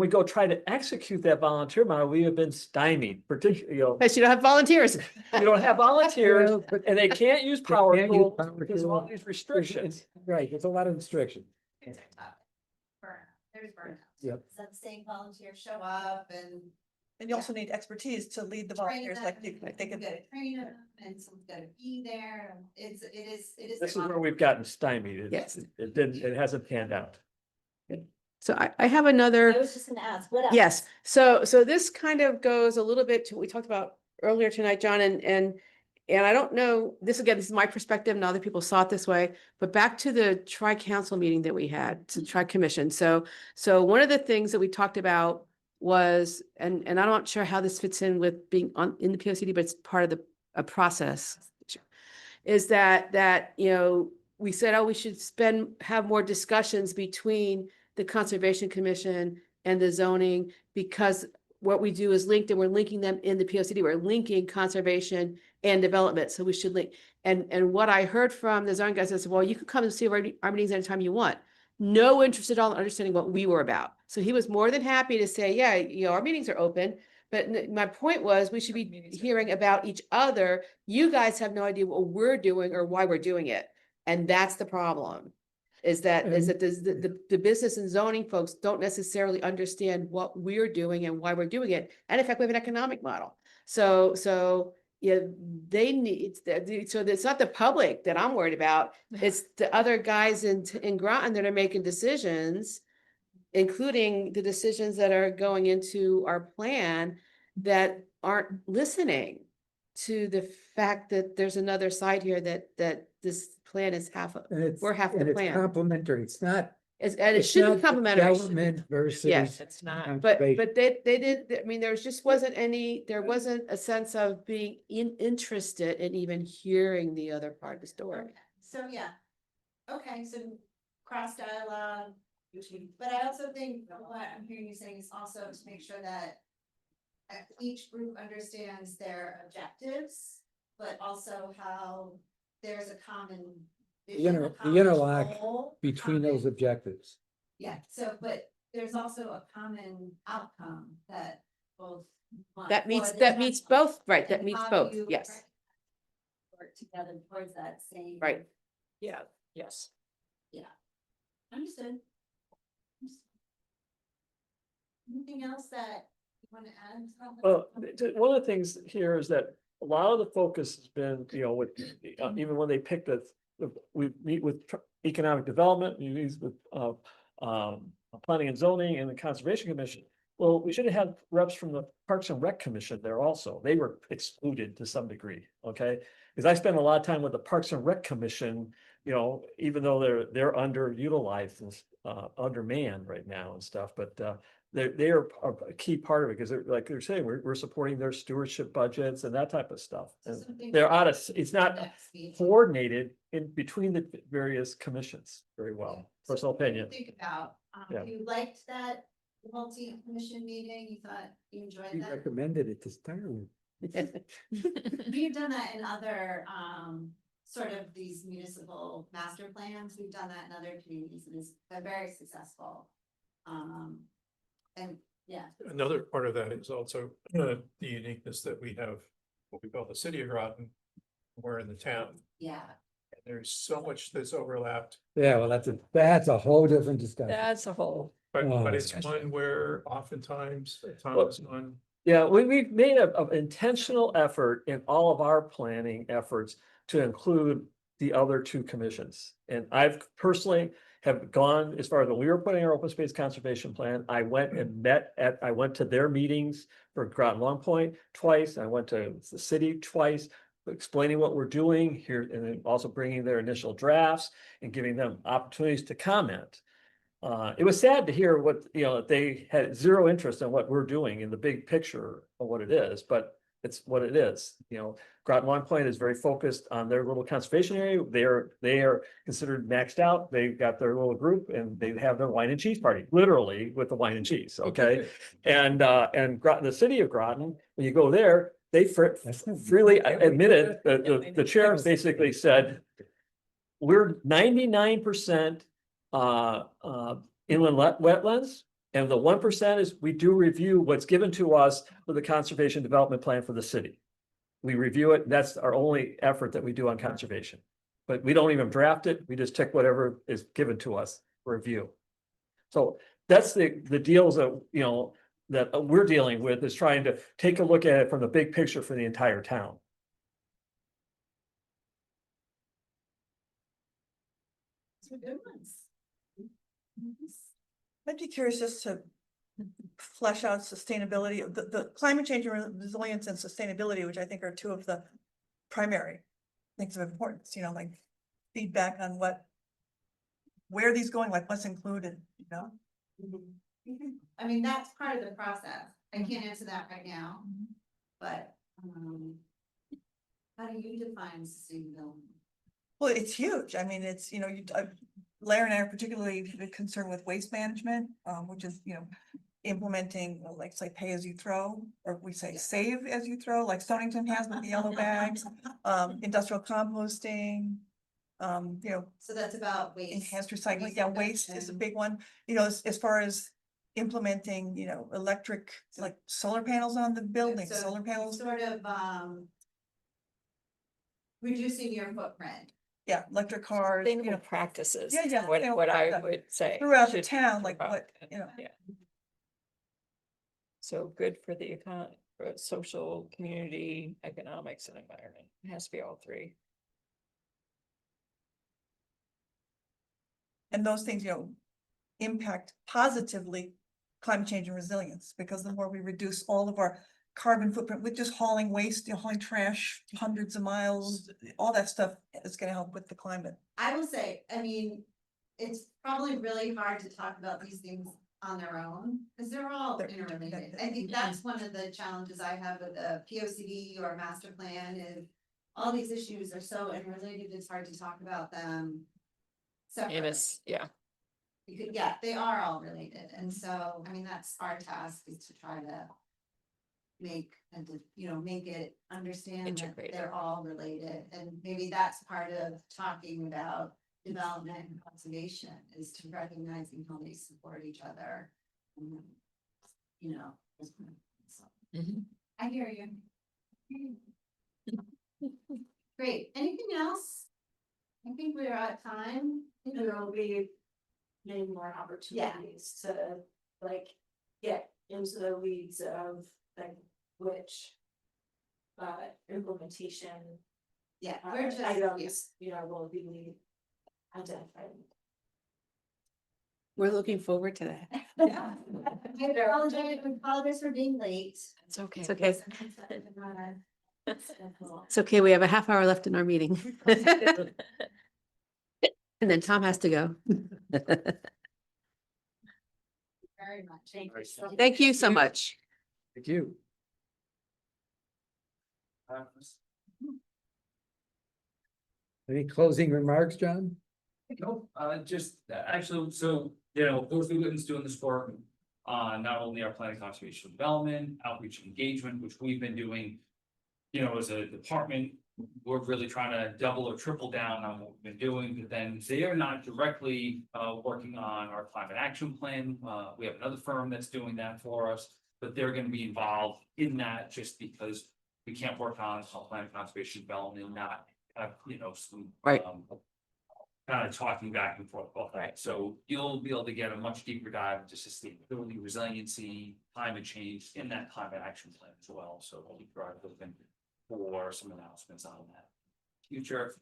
go try to execute that volunteer model, we have been stymied, particularly, But you don't have volunteers. you don't have volunteers, Well, but and they can't use power can't use tools power because of all tools. these restrictions. Right, there's a lot of restrictions. There's burnout. Yep. So I'm saying volunteers show up and And you also need expertise to lead the train volunteers, them, like they and could. you gotta train them, and someone's gotta be there. It is. This is where we've gotten stymied. Yes. It hasn't panned out. So I have another. I was just gonna ask, what else? Yes, so this kind of goes a little bit to what we talked about earlier tonight, John, and I don't know, this is my perspective, and other people saw it this way, but back to the tri-council meeting that we had, to tri-commission. So one of the things that we talked about was, and I'm not sure how this fits in with being in the POCD, but it's part of a process, is that, we said, oh, we should have more discussions between the Conservation Commission and the zoning, because what we do is linked, and we're linking them in the POCD. We're linking conservation and development. So we should link. And what I heard from the zoning guys is, well, you can come and see our meetings anytime you want. No interest at all in understanding what we were about. So he was more than happy to say, yeah, our meetings are open. But my point was, we should be hearing about each other. You guys have no idea what we're doing or why we're doing it. And that's the problem. Is that the business and zoning folks don't necessarily understand what we're doing and why we're doing it. And in fact, we have an economic model. So yeah, they need, so it's not the public that I'm worried about. It's the other guys in Groton that are making decisions, including the decisions that are going into our plan, that aren't listening to the fact that there's another side here, that this plan is And it's, we're half the and it's plan. complementary. It's not And it It's should be not complementary. Development versus. Yes, It's not. conservation. But they did, I mean, there just wasn't there wasn't a sense of being interested in even hearing the other part of the story. So, yeah. Okay, so cross dialogue, but I also think what I'm hearing you saying is also to make sure that each group understands their objectives, but also how there's a common vision, a The common interlock goal, between those common- objectives. Yeah, so, but there's also a common outcome that both. want, That or meets both, right, that and meets how both, you yes, Work together towards that same. right. Yeah, yes. Understood. Anything else that you want to add? Well, one of the things here is that a lot of the focus has been, with, even when they pick we meet with economic development, we meet with, planning and zoning and the conservation commission. Well, we should have had reps from the Parks and Rec Commission there also. They were excluded to some degree, okay? Because I spend a lot of time with the Parks and Rec Commission, even though they're underutilized and undermanned right now and stuff, but they are a key part of it because like they're saying, we're supporting their stewardship budgets and that type of stuff. And they're out of, it's not coordinated in between the various commissions very well, personal opinion. Think about, Yeah. you liked that multi-commission meeting, you thought you enjoyed We that? recommended it this time. We've done that in other, sort of these municipal master plans, we've done that in other communities, and it's been very successful. And, yeah, Another part of that is also the uniqueness that we have, what we call the city of Groton. We're in the town. yeah. There's so much that's overlapped, Yeah, well, that's a whole different discussion. That's a whole. but Oh, it's gosh. one where oftentimes Tom Well, is on. Yeah, we've made an intentional effort in all of our planning efforts to include the other two commissions. And I've personally have gone as far as when we were putting our open space conservation plan, I went to their meetings for Groton Long Point twice. I went to the city twice, explaining what we're doing here, and then also bringing their initial drafts and giving them opportunities to comment. It was sad to hear what, they had zero interest in what we're doing in the big picture of what it is, but it's what it is. Groton Long Point is very focused on their little conservation area. They are considered maxed out. They've got their little group and they have their wine and cheese party, literally with the wine and cheese, okay? And Groton, the city of Groton, when you go there, they freely admitted, the chair basically said, we're 99% inland wetlands. And the 1% is we do review what's given to us for the conservation development plan for the city. We review it. That's our only effort that we do on conservation. But we don't even draft it. We just take whatever is given to us for review. So that's the deals that, that we're dealing with, is trying to take a look at it from the big picture for the entire town. Those are good ones. I'd be curious just to flesh out sustainability, the climate change and resilience and sustainability, which I think are two of the primary things of importance, like feedback on where are these going, like what's included, I mean, that's part of the process. I can't answer that right now, but, how do you define sustainability? Well, it's huge. I mean, it's, Larry and I are particularly concerned with waste management, which is, implementing, like, say, pay as you throw, or we say save as you throw, like Stonington has with the yellow bags, industrial composting, So that's about waste. enhanced recycling. Yeah, waste is a big one, as far as implementing, electric, like solar panels on the building, So solar panels. Sort of, reducing your footprint. Yeah, electric cars, Sustainable practices. Yeah, yeah, What I would say. throughout the should town, like throughout, what, Yeah. So good for the for social, community, economics and environment. It has to be all three. and those things, impact positively climate change and resilience, because the more we reduce all of our carbon footprint with just hauling waste, hauling trash hundreds of miles, all that stuff is gonna help with the climate. I will say, I mean, it's probably really hard to talk about these things on their own, because they're all They're interrelated. interconnected. I think that's one of the challenges I have with the POCD or master plan is all these issues are so interrelated, it's hard to talk about them It separately. is, yeah. Yeah, they are all related, and so, I mean, that's our task is to try to make make it understand that Integrate it. they're all related, and maybe that's part of talking about development and conservation is to recognizing how they support each other. And, so, Mhm. I hear you. Great, anything else? I think we're at time. There will be many more opportunities to like get into the weeds of like which implementation Yeah, we're just, items, will be identified. We're looking forward to that. yeah. I apologize for being late. It's okay. It's okay. It's okay, we have a half hour left in our meeting. And then Tom has to go. Very much. Thank you so much. Thank you. Any closing remarks, John? No, just actually, so, Dorothy Whitten's doing this work. Not only our planning conservation development, outreach and engagement, which we've been doing. As a department, we're really trying to double or triple down on what we've been doing, but then they are not directly working on our climate action plan. We have another firm that's doing that for us, but they're gonna be involved in that just because we can't work on planning conservation development and not have, some. Right. Kind of talking back and forth about that. So you'll be able to get a much deeper dive into sustainability, resiliency, climate change in that climate action plan as well. So we'll be looking for some announcements on that future.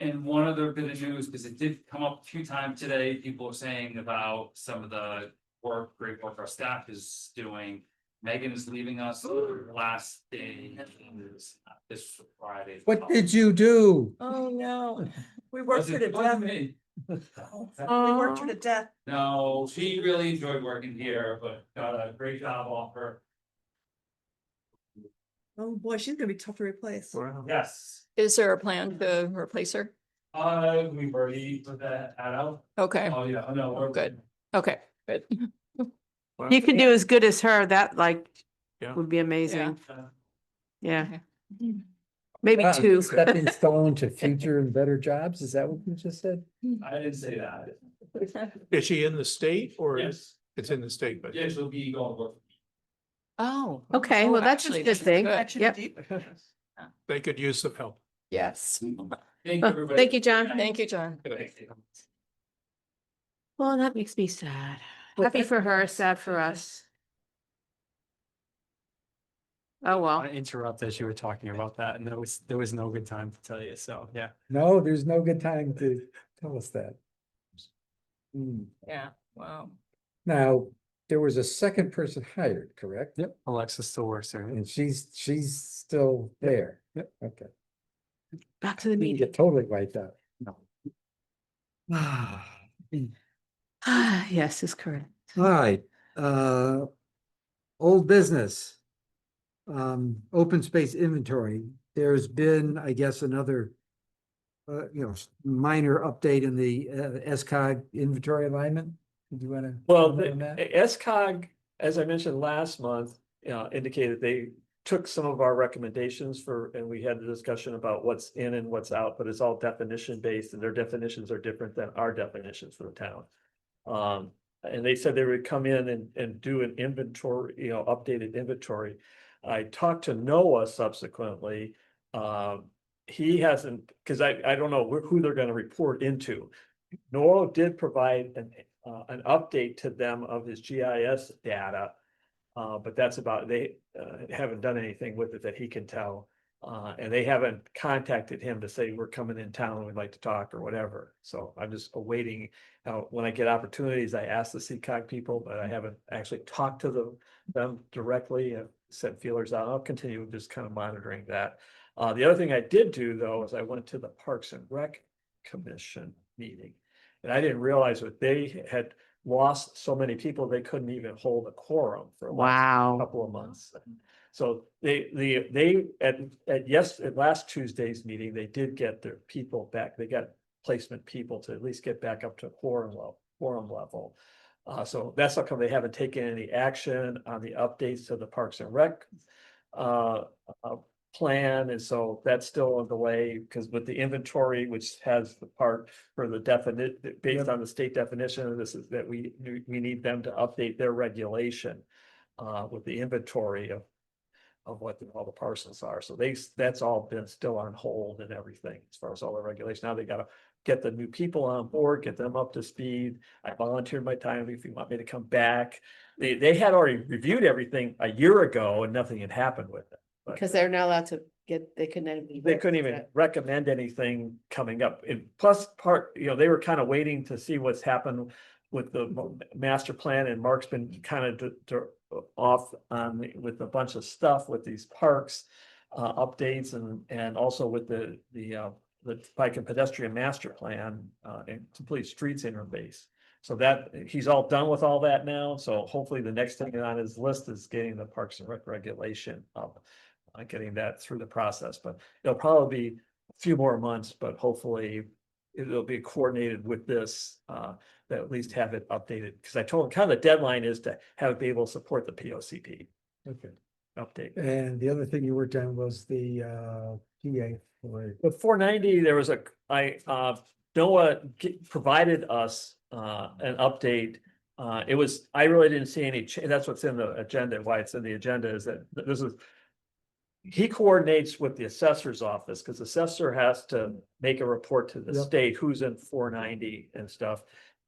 And one other bit of news, because it did come up a few times today, people are saying about some of the great work our staff is doing. Megan is leaving us last day, this Friday. What did you do? Oh, no. We worked her to Wasn't death. me. We worked her to death. No, she really enjoyed working here, but got a great job offer. Oh, boy, she's gonna be tough to replace. Yes. Is there a plan to replace her? We've already put that ad out. Okay, Oh, yeah, no, we're good. Okay, good. You can do as good as her, that Yeah. would be amazing. Uh, Yeah, Okay. maybe Wow, two. Stepping stone to future and better jobs, is that what you just said? I didn't say that. Is she in the state or Yes, it's in the state, but yeah, she'll be going to work. Oh. Okay, Oh, well, that's a actually, good that's thing. good. Action Yep. deep. they could use some help. Yes. Thank you, Well, everybody. thank you, John. Thank you, John. Well, that makes me sad. Happy for her, sad for us. Oh, I well. interrupt as you were talking about that, and there was no good time to tell you, so, yeah. No, there's no good time to tell us that. Hmm. Yeah, wow. Now, there was a second person hired, correct? Yep, Alexa still works there. And she's still there. Yep. Okay. Back to the Didn't meeting. get totally wiped out. No. Ah, yes, is correct. All right, old business. Open space inventory. There's been, I guess, another minor update in the SCOG inventory alignment. Do you want to? Well, the SCOG, as I mentioned last month, indicated they took some of our recommendations and we had the discussion about what's in and what's out, but it's all definition based and their definitions are different than our definitions for the town. And they said they would come in and do an inventory, updated inventory. I talked to Noah subsequently. He hasn't, because I don't know who they're going to report into. Noah did provide an update to them of his GIS data. But that's about, they haven't done anything with it that he can tell. And they haven't contacted him to say, we're coming in town, we'd like to talk or whatever. So I'm just awaiting, when I get opportunities, I ask the CCOG people, but I haven't actually talked to them directly and sent feelers out. I'll continue just kind of monitoring that. The other thing I did do though, is I went to the Parks and Rec Commission meeting. And I didn't realize that they had lost so many people, they couldn't even hold a quorum for the last couple of months. So at last Tuesday's meeting, they did get their people back. They got placement people to at least get back up to quorum level. So that's how come they haven't taken any action on the updates to the Parks and Rec plan, and so that's still on the way, because with the inventory, which has the part for the definite, based on the state definition, this is that we need them to update their regulation with the inventory of what all the parcels are. So that's all been still on hold and everything as far as all the regulation. Now they gotta get the new people on board, get them up to speed. I volunteered my time if you want me to come back. They had already reviewed everything a year ago and nothing had happened with it. But Because they're not allowed to they couldn't even recommend anything coming up. And plus they were kind of waiting to see what's happened with the master plan, and Mark's been kind of off on with a bunch of stuff with these parks updates and also with the bike and pedestrian master plan and complete streets interface. So that he's all done with all that now. So hopefully the next thing on his list is getting the Parks and Rec regulation up, getting that through the process. But it'll probably be a few more months, but hopefully it'll be coordinated with this, that at least have it updated. Because I told him kind of the deadline is to have it be able to support the POCP Okay. update. And the other thing you worked on was the PA for. The 490, there was Noah provided us an update. I really didn't see any change. That's what's in the agenda. Why it's in the agenda is that he coordinates with the assessor's office, because the assessor has to make a report to the state who's in 490 and stuff.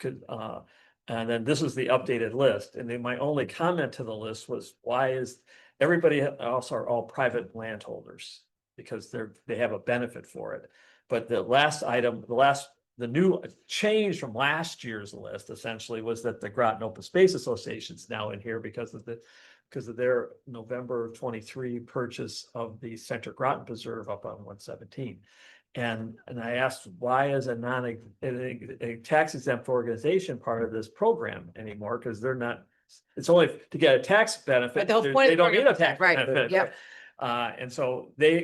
And then this is the updated list. And then my only comment to the list was, why is everybody else are all private landholders, because they have a benefit for it. But the last item, the new change from last year's list essentially was that the Groton Open Space Association's now in here because of their November 23 purchase of the Center Groton Preserve up on 117. And I asked, why is a tax exempt organization part of this program anymore? Because they're not, it's only to get a tax benefit. But the whole point They don't need a tax right, benefit. yep. And so he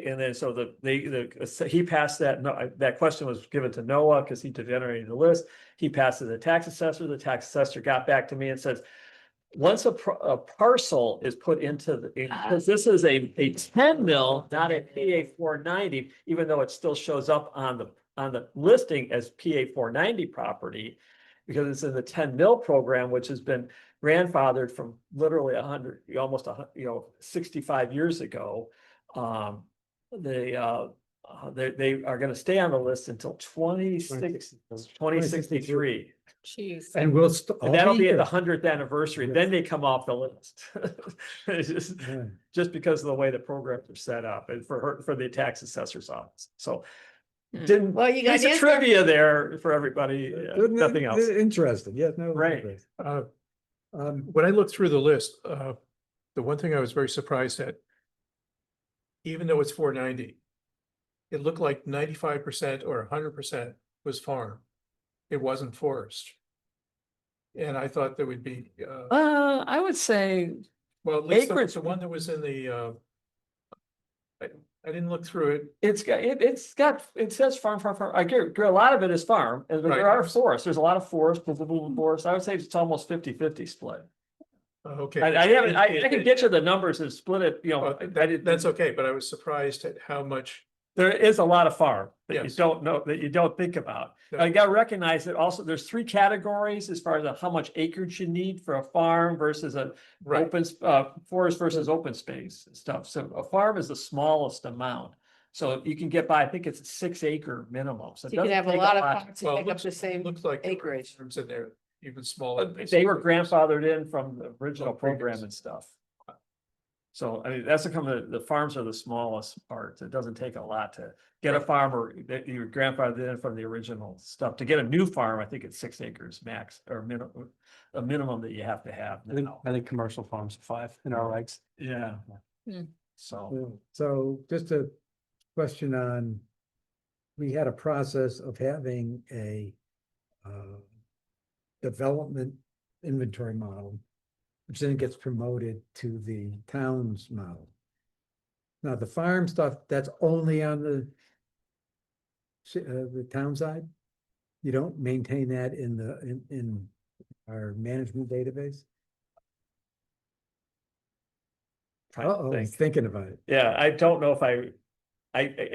passed that. No, that question was given to Noah because he generated the list. He passed it to the tax assessor. The tax assessor got back to me and says, once a parcel is put into because this is a 10 mil, not a PA 490, even though it still shows up on the listing as PA 490 property, because it's in the 10 mil program, which has been grandfathered from literally 65 years ago. They are going to stay on the list until 2063. Jeez. And we'll. And that'll be at the 100th anniversary. Then they come off the list. It's just because of the way the programs are set up and for the tax assessor's office. So Well, you got there's a trivia there for everybody. Nothing else. Interesting. Yeah, no. Right. When I looked through the list, the one thing I was very surprised at, even though it's 490, it looked like 95% or 100% was farm. It wasn't forest. And I thought there would be, I would say, well, at least acreage. the one that was in the, I didn't look through it. It says farm. I agree. A lot of it is farm, and Right. there are forests. There's a lot of forest, visible forest. I would say it's almost 50-50 split. Okay. I can get you the numbers and split it, That's okay, but I was surprised at how much. There is a lot of farm that you Yes. don't know, that you don't think about. Yeah. You gotta recognize that also there's 3 categories as far as how much acreage you need for a farm versus a Right. open, forest versus open space and stuff. So a farm is the smallest amount. So you can get by, I think it's a 6-acre minimum. So it You can doesn't have a take lot of Well, farms it to pick up looks- the same. Looks like there were acreage. farms in there, even smaller. They were grandfathered in from the original Oh, previous. program and stuff. So, I mean, that's the farms are the smallest parts. It doesn't take a lot to get a farmer that you grandfathered in from the original stuff. To get a new farm, I think it's 6 acres max or a minimum that you have to have now. I think commercial farms are 5 in our regs. Yeah. Hmm. So just a question on, we had a process of having a development inventory model, which then gets promoted to the town's model. Now, the farm stuff, that's only on the town side? You don't maintain that in our management database? Trying to Uh-oh, think. thinking about it. Yeah, I don't know if I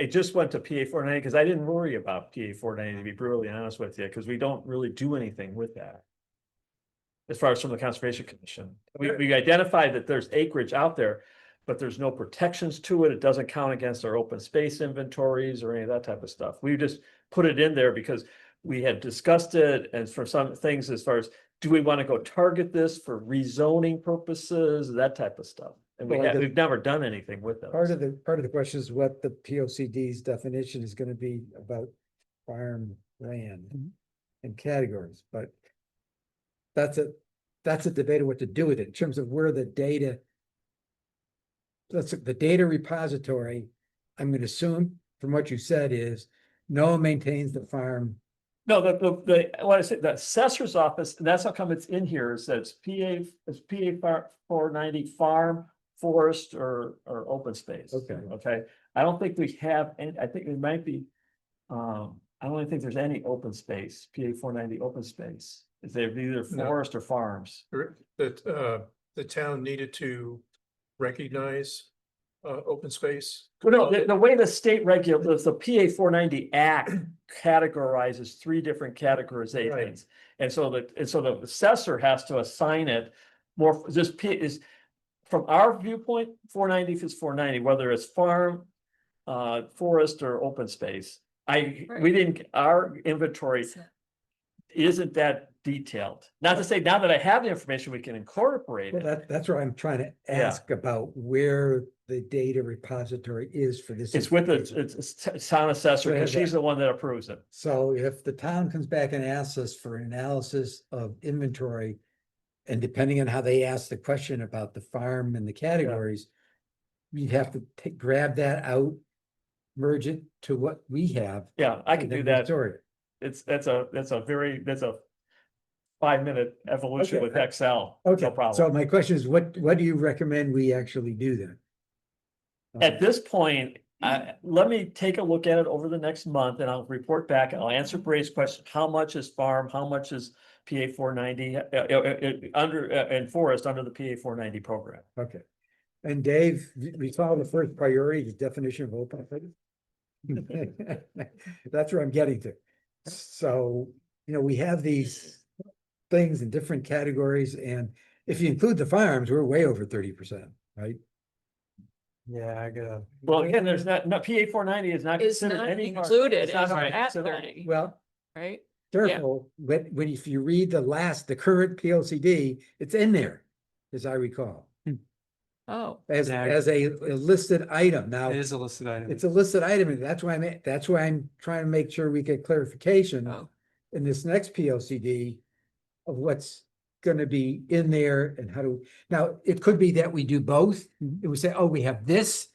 just went to PA 490 because I didn't worry about PA 490, to be brutally honest with you, because we don't really do anything with that. As far as from the Conservation Commission, we identified that there's acreage out there, but there's no protections to it. It doesn't count against our open space inventories or any of that type of stuff. We just put it in there because we had discussed it, and for some things as far as, do we want to go target this for rezoning purposes, that type of stuff. And Well, I guess- we've never done anything with those. Part of the question is what the POCD's definition is gonna be about farm land and categories, but that's a debate of what to do with it in terms of where the data. The data repository, I'm gonna assume from what you said is no one maintains the farm. No, what I said, the assessor's office, and that's how come it's in here, is that it's PA 490 farm, forest, or open space. Okay. Okay, I don't think we have, and I think it might be, I don't think there's any open space, PA 490 open space. They're either No. forest or farms. That the town needed to recognize open space. Well, no, the way the state regulates, the PA 490 Act categorizes 3 different categorizations. And so the assessor has to assign it more, this is, from our viewpoint, 490 is 490, whether it's farm, forest, or open space. We didn't, our inventory isn't that detailed. Not to say now that I have the information, we can incorporate Well, it. that's what I'm trying to ask about where the data repository is for this. It's with information. it's town assessor, So because has she's that- the one that approves it. So if the town comes back and asks us for an analysis of inventory, and depending on how they ask the question about the farm and the categories, we'd have to grab that out, merge it to what we have. Yeah, I can and then do that. restore it. That's a 5-minute evolution Okay. with Excel. Okay, No problem. so my question is, what do you recommend we actually do then? At this point, let me take a look at it over the next month and I'll report back and I'll answer Bray's question. How much is farm? How much is PA 490 under and forest under the PA 490 program? Okay. And Dave, we saw the first priority, the definition of open space. That's where I'm getting to. So, we have these things in different categories, and if you include the farms, we're way over 30%, right? Yeah, I gotta. Well, again, there's not PA 490 is not It's considered not any part- included it's not at considered- 30, Well, right? careful, when if you read the current PLCD, it's in there, as I recall, Oh, as Yeah. a listed item. Now, It is a listed item. it's a listed item, and that's why I'm trying to make sure we get clarification oh, in this next PLCD of what's gonna be in there and how to, now, it could be that we do both. It would say, oh, we have this,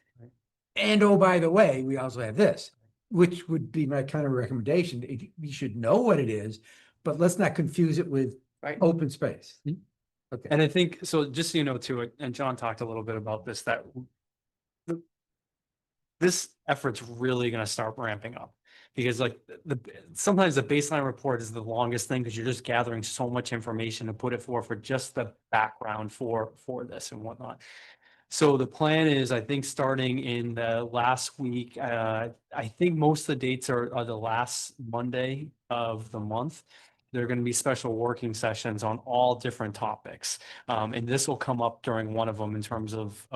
and oh, by the way, we also have this, which would be my kind of recommendation. We should know what it is, but let's not confuse it with right. open space. Mhm. Okay. And I think, so just so you know too, and John talked a little bit about this, that this effort's really gonna start ramping up. Because like sometimes the baseline report is the longest thing because you're just gathering so much information to put it for just the background for this and whatnot. So the plan is, I think, starting in the last week, I think most of the dates are the last Monday of the month. There are going to be special working sessions on all different topics. And this will come up during one of them in terms of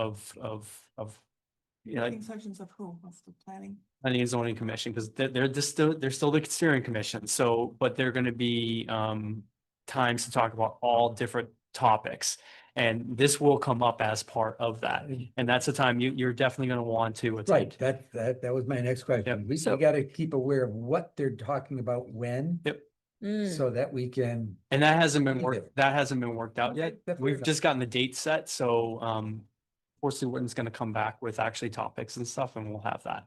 Working sections of who? What's the planning? planning and zoning commission, because they're still the steering commission. So, but they're going to be times to talk about all different topics. And this will come up as part of that. And that's the time you're definitely going to want to Right, attend. that was my next question. Yep. We So- gotta keep aware of what they're talking about when, Mm. so that we can. And that hasn't been Okay. worked out yet. That's fair We've enough. just gotten the date set. So Forestry Witten's going to come back with actually topics and stuff, and we'll have that.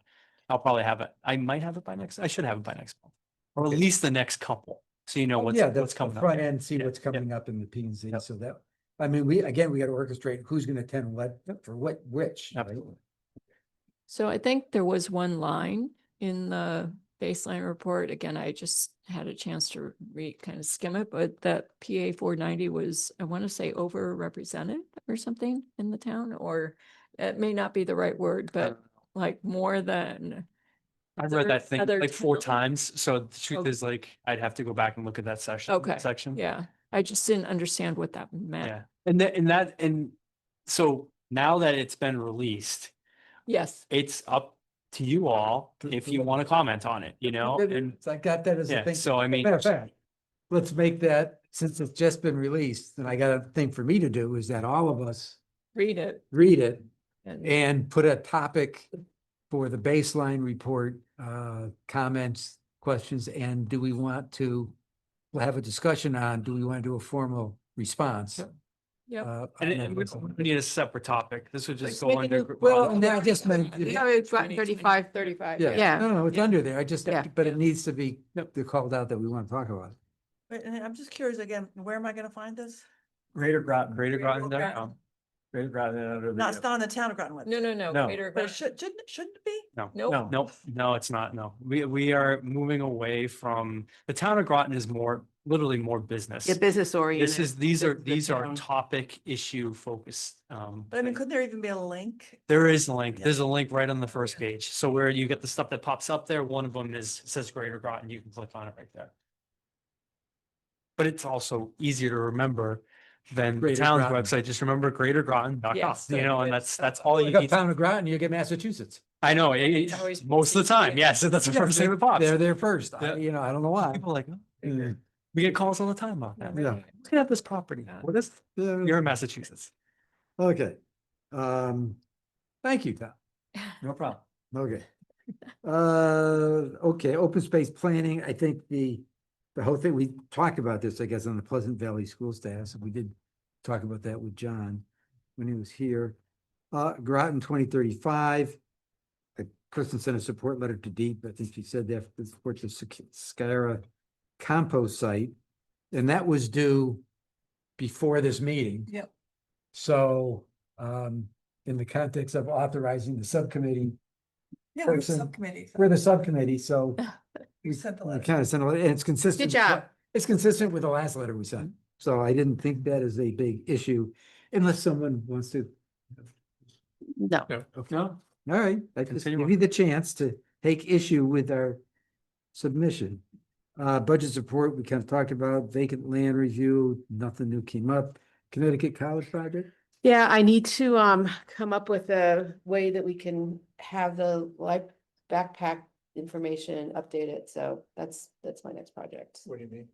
I'll probably have it. I might have it by next, I should have it by next month, or at least the next couple. So you know Oh, yeah, what's that's coming up. front end, see Yeah, what's yeah. coming up in the P and Z, Yep. so that, I mean, we gotta orchestrate who's gonna attend what, for what, which. right? Absolutely. So I think there was one line in the baseline report. Again, I just had a chance to kind of skim it, but that PA 490 was, I want to say, overrepresented or something in the town, or it may not be the right word, but like more than. I've read that thing other like 4 towns. times. So the truth Okay. is like, I'd have to go back and look at that Okay, section. yeah, I just didn't understand what that meant. Yeah. And so now that it's been released, Yes, it's up to you all if you want to comment on it, and So I got that as a yeah, thing. so I mean, Matter of fact, let's make that, since it's just been released, then I got a thing for me to do is that all of us read it. read it And and put a topic for the baseline report, comments, questions, and do we want to, we'll have a discussion on, do we want to do a formal response? Yep. and we need a separate topic. This would just Just go make it under. a- Well, and I just meant, Yeah, it's what, 35. 35. yeah, no, it's Yeah. under there. I just, Yeah. but it needs to be they're called out that we want to talk about. And I'm just curious again, where am I gonna find this? Greater Groton. GreaterGroton.com. Greater Groton under No, it's the. not on the town of Groton website. No, No. Greater But it Groton. shouldn't it be? No, Nope. no, it's not. No, we are moving away from, the town of Groton is literally more business. Yeah, business oriented. These are town. topic issue focused. But I mean, things. couldn't there even be a link? There is a link. Yeah. There's a link right on the first page. So where you get the stuff that pops up there, one of them says Greater Groton. You can click on it right there. But it's also easier to remember than the Greater town's Groton. website. Just remember GreaterGroton.com, Yes, and that's all you You got need. town of Groton, you get Massachusetts. I know, always most of the time. Yes, that's the first thing that pops. They're there first. Yeah. I don't know why. People are like, oh, Mm. we get calls all the time about that. Yeah. Look at this property. What is, you're in Massachusetts. Okay. Thank you, Tom. No problem. Okay. Okay, open space planning, I think the whole thing, we talked about this, I guess, on the Pleasant Valley School staff, so we did talk about that with John when he was here. Groton 2035. Kristen sent a support letter to Deep, I think she said that to support the Skyra compost site, and that was due before this meeting. Yep. So, in the context of authorizing the subcommittee, Yeah, we're Person. subcommittee. we're the subcommittee, so We sent the letter. kind of sent a letter, and it's consistent. Good job. It's consistent with the last letter we sent, so I didn't think that is a big issue, unless someone wants to. No. Okay, No, all right, I just Continue give on. you the chance to take issue with our submission. Budget support, we kind of talked about, vacant land review, nothing new came up. Connecticut College project? Yeah, I need to come up with a way that we can have the backpack information updated. So that's my next project. What do you mean?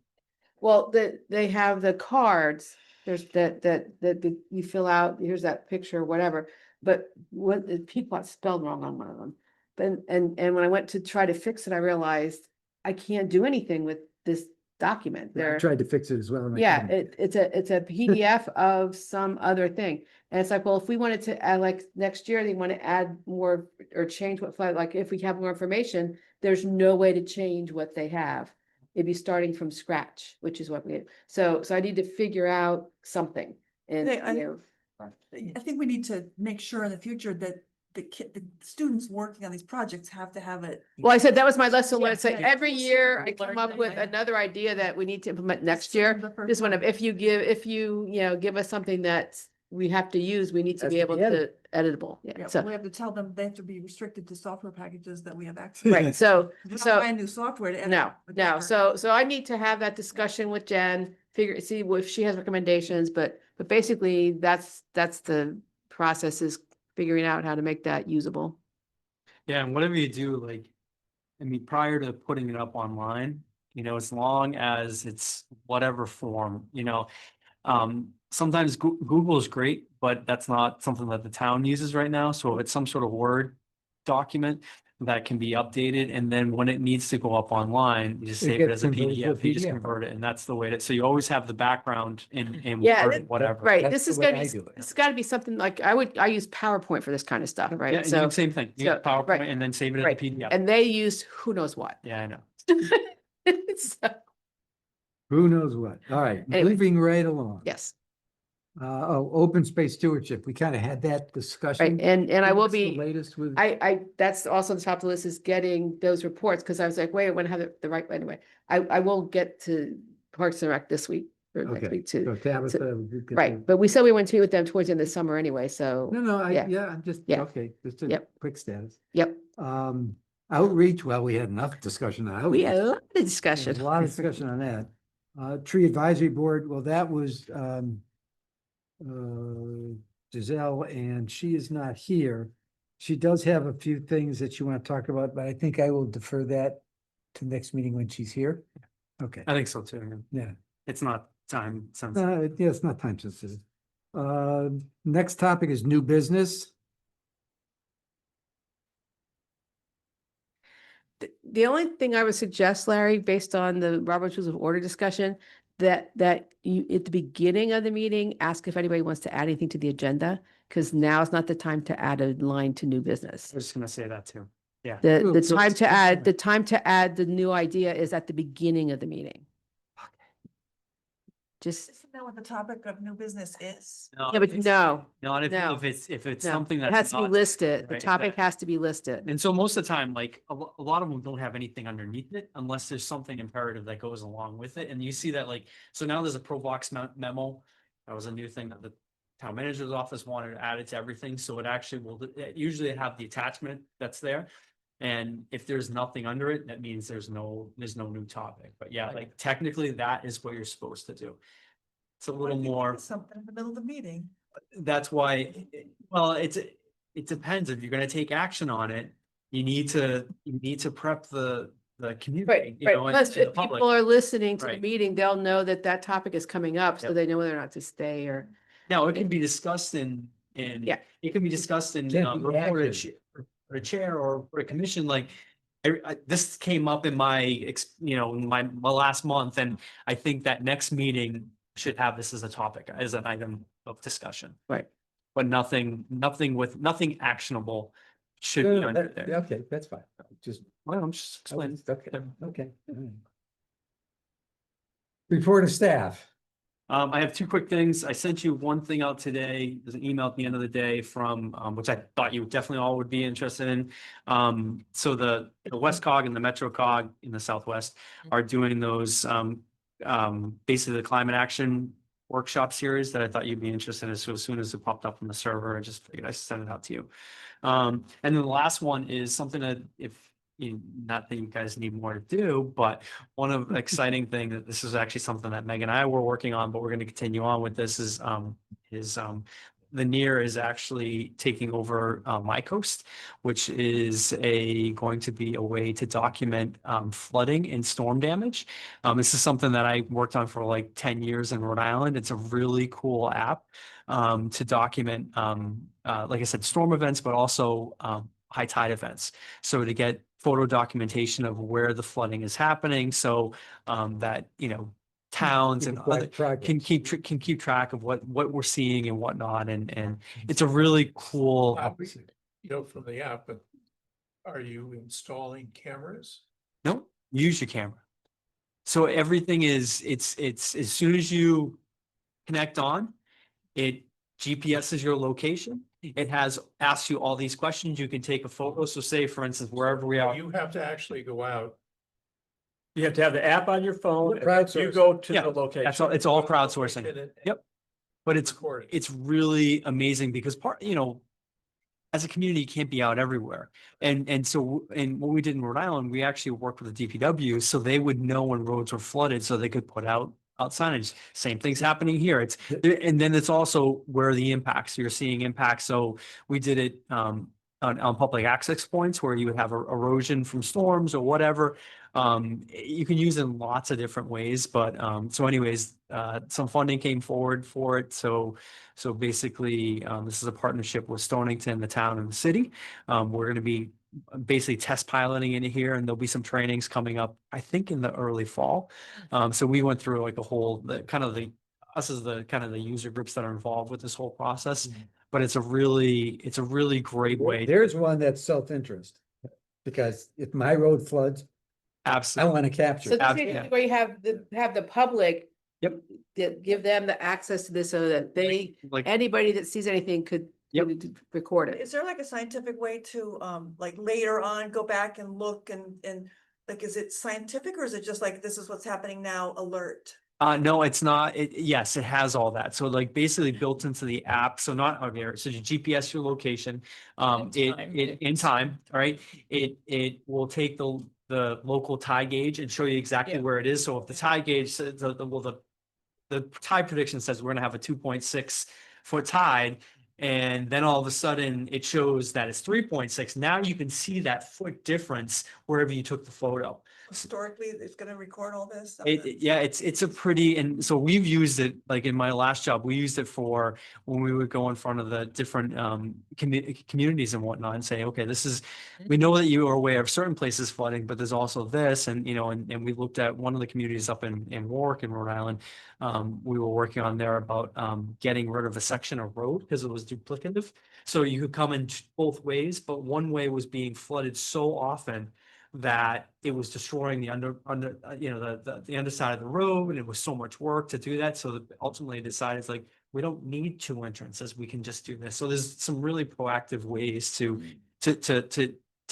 Well, they have the cards, there's that you fill out, here's that picture, whatever. But what the people got spelled wrong on one of them. But and when I went to try to fix it, I realized I can't do anything with this document. Yeah, I There. tried to fix it as well. and I Yeah, couldn't. it's a PDF of some other thing. And it's like, well, if we wanted to add, like, next year, they want to add more or change what flag, like, if we have more information, there's no way to change what they have. It'd be starting from scratch, which is what so I need to figure out something. And, Yeah, I- you know, I think we need to make sure in the future that the students working on these projects have to have it. well, I said that was my lesson. Yeah, Let's say yeah. every year I We come learned up that, with yeah. another idea that we need to implement next year. The first This one, time. if you give us something that we have to use, we need to Has be to be able to editable. Yeah, Yeah, so, we have to tell them they have to be restricted to software packages that we have access. to. right, so, We're not so. buying new software to edit. No, the no, paper. so I need to have that discussion with Jen, see if she has recommendations, but basically, that's the process, is figuring out how to make that usable. yeah, and whatever you do, like, I mean, prior to putting it up online, as long as it's whatever form, sometimes Google is great, but that's not something that the town uses right now. So if it's some sort of Word document that can be updated, and then when it needs to go up online, you just It save it gets as a converted to a PDF, you just PDF. convert it, and that's the way to, so you always have the background in Yeah, Word, whatever. Right, That's this the is way gonna I be, do it. it's gotta be something like, I use PowerPoint for this kind of stuff, Yeah, right? and you So, do the same thing, you get so, right. PowerPoint and then save it as a Right. PDF. and they use who knows what. Yeah, I know. So, Who knows what? All right, Anyway. moving right along. Yes, Open space stewardship. We kind of had that discussion. right, and I will What's the be, latest with. that's also the top of the list is getting those reports, because I was like, wait, I want to have the right, anyway. I will get to Parks and Rec this week, or next Okay, week too. so Tabitha, we get Right, the- but we said we went to meet with them towards the end of the summer anyway, so. No, yeah. I'm just, Yeah. okay, just a Yep. quick status. Yep, Outreach, well, we had enough discussion on we outreach. had a lot of There's discussion. a lot of discussion on that. Tree Advisory Board, well, that was, Giselle, and she is not here. She does have a few things that she want to talk about, but I think I will defer that to next meeting when she's here. Okay, I think so too. yeah. It's not time sensitive. Yeah, it's not time sensitive. Next topic is new business. The only thing I would suggest, Larry, based on the Robert's Rules of Order discussion, that you, at the beginning of the meeting, ask if anybody wants to add anything to the agenda, because now is not the time to add a line to new business. I was just gonna say that too. Yeah. The So- time to add, the new idea is at the beginning of the meeting. Just, Isn't that what the topic of new business is? yeah, but no, Not no, if it's no, something it that's. has to be not- listed. The right, topic that- has to be listed. And so most of the time, like a lot of them don't have anything underneath it unless there's something imperative that goes along with it. And you see that like, so now there's a Pro Box memo. That was a new thing that the town manager's office wanted added to everything. So it actually will usually have the attachment that's there. And if there's nothing under it, that means there's no new topic. But yeah, like technically that is what you're supposed to do. It's a What little if you more. put something in the middle of the meeting. That's why, well, it depends. If you're gonna take action on it, you need to prep the community, Right, you right. know, and Plus, to the if people public. are listening to the Right. meeting, they'll know that that topic is coming up, so Yep. they know whether or not to stay or. Now, it can be discussed Yeah. it can be discussed in, Can't be report a active. or a chair or a commission, like. This came up in my, my last month, and I think that next meeting should have this as a topic, as an item of discussion. Right. But nothing actionable should No, be no, under that- there. Okay, that's fine. Just. Well, I'm just explaining. Okay, okay. all right. Report of staff. I have two quick things. I sent you one thing out today. There's an email at the end of the day from, which I thought you definitely all would be interested in. So the West Cog and the Metro Cog in the Southwest are doing those, basically the climate action workshop series that I thought you'd be interested in. So as soon as it popped up on the server, I just figured I'd send it out to you. And then the last one is something that not that you guys need more to do, but one of the exciting thing that this is actually something that Meg and I were working on, but we're going to continue on with this is the NEAR is actually taking over My Coast, which is going to be a way to document flooding and storm damage. This is something that I worked on for like 10 years in Rhode Island. It's a really cool app to document, like I said, storm events, but also high tide events. So to get photo documentation of where the flooding is happening, so that towns and other can keep track of what we're seeing and whatnot, and it's a really cool. From the app, but are you installing cameras? No, use your camera. So everything it's as soon as you connect on, it GPS is your location. It asks you all these questions. You can take a photo. So say, for instance, wherever we are. You have to actually go out. You have to have the app on your phone. and Crowdsource. You go to Yeah, the location. That's all. It's all crowdsourcing. Yep. But it's It's really amazing because as a community, you can't be out everywhere. And what we did in Rhode Island, we actually worked with the DPW so they would know when roads were flooded so they could put out signage. Same thing's happening here. And then it's also where the impacts, you're seeing impacts. So we did it on public access points where you would have erosion from storms or whatever. You can use it in lots of different ways, but so anyways, some funding came forward for it. So basically, this is a partnership with Stonington, the town and the city. We're going to be basically test piloting in here, and there'll be some trainings coming up, I think in the early fall. So we went through like us as the kind of the user groups that are involved with this whole process, but it's a really great way. There's one that's self-interest. Because if my road floods, I Absolutely. want to capture. So it. this is Absolutely. where you have the public. Yep. Give them the access to this so that they, Like, anybody that sees anything could Yep. could record it. Is there like a scientific way to, like later on, go back and look and like, is it scientific or is it just like, this is what's happening now, alert? no, it's not. Yes, it has all that. So like basically built into the app. So not on here. So you GPS your location. In time, all right. It will take the local tide gauge and show you exactly where it is. So if the tide gauge says the tide prediction says we're gonna have a 2.6 foot tide, and then all of a sudden it shows that it's 3.6. Now you can see that foot difference wherever you took the photo. Historically, it's gonna record all this? Yeah, it's a pretty, and so we've used it, like in my last job, we used it for when we would go in front of the different communities and whatnot and say, okay, this is, we know that you are aware of certain places flooding, but there's also this, and you know, and we looked at one of the communities up in Warwick in Rhode Island. We were working on there about getting rid of a section of road because it was duplicative. So you could come in both ways, but one way was being flooded so often that it was destroying the the underside of the road, and it was so much work to do that. So ultimately decided it's like, we don't need two entrances, we can just do this. So there's some really proactive ways to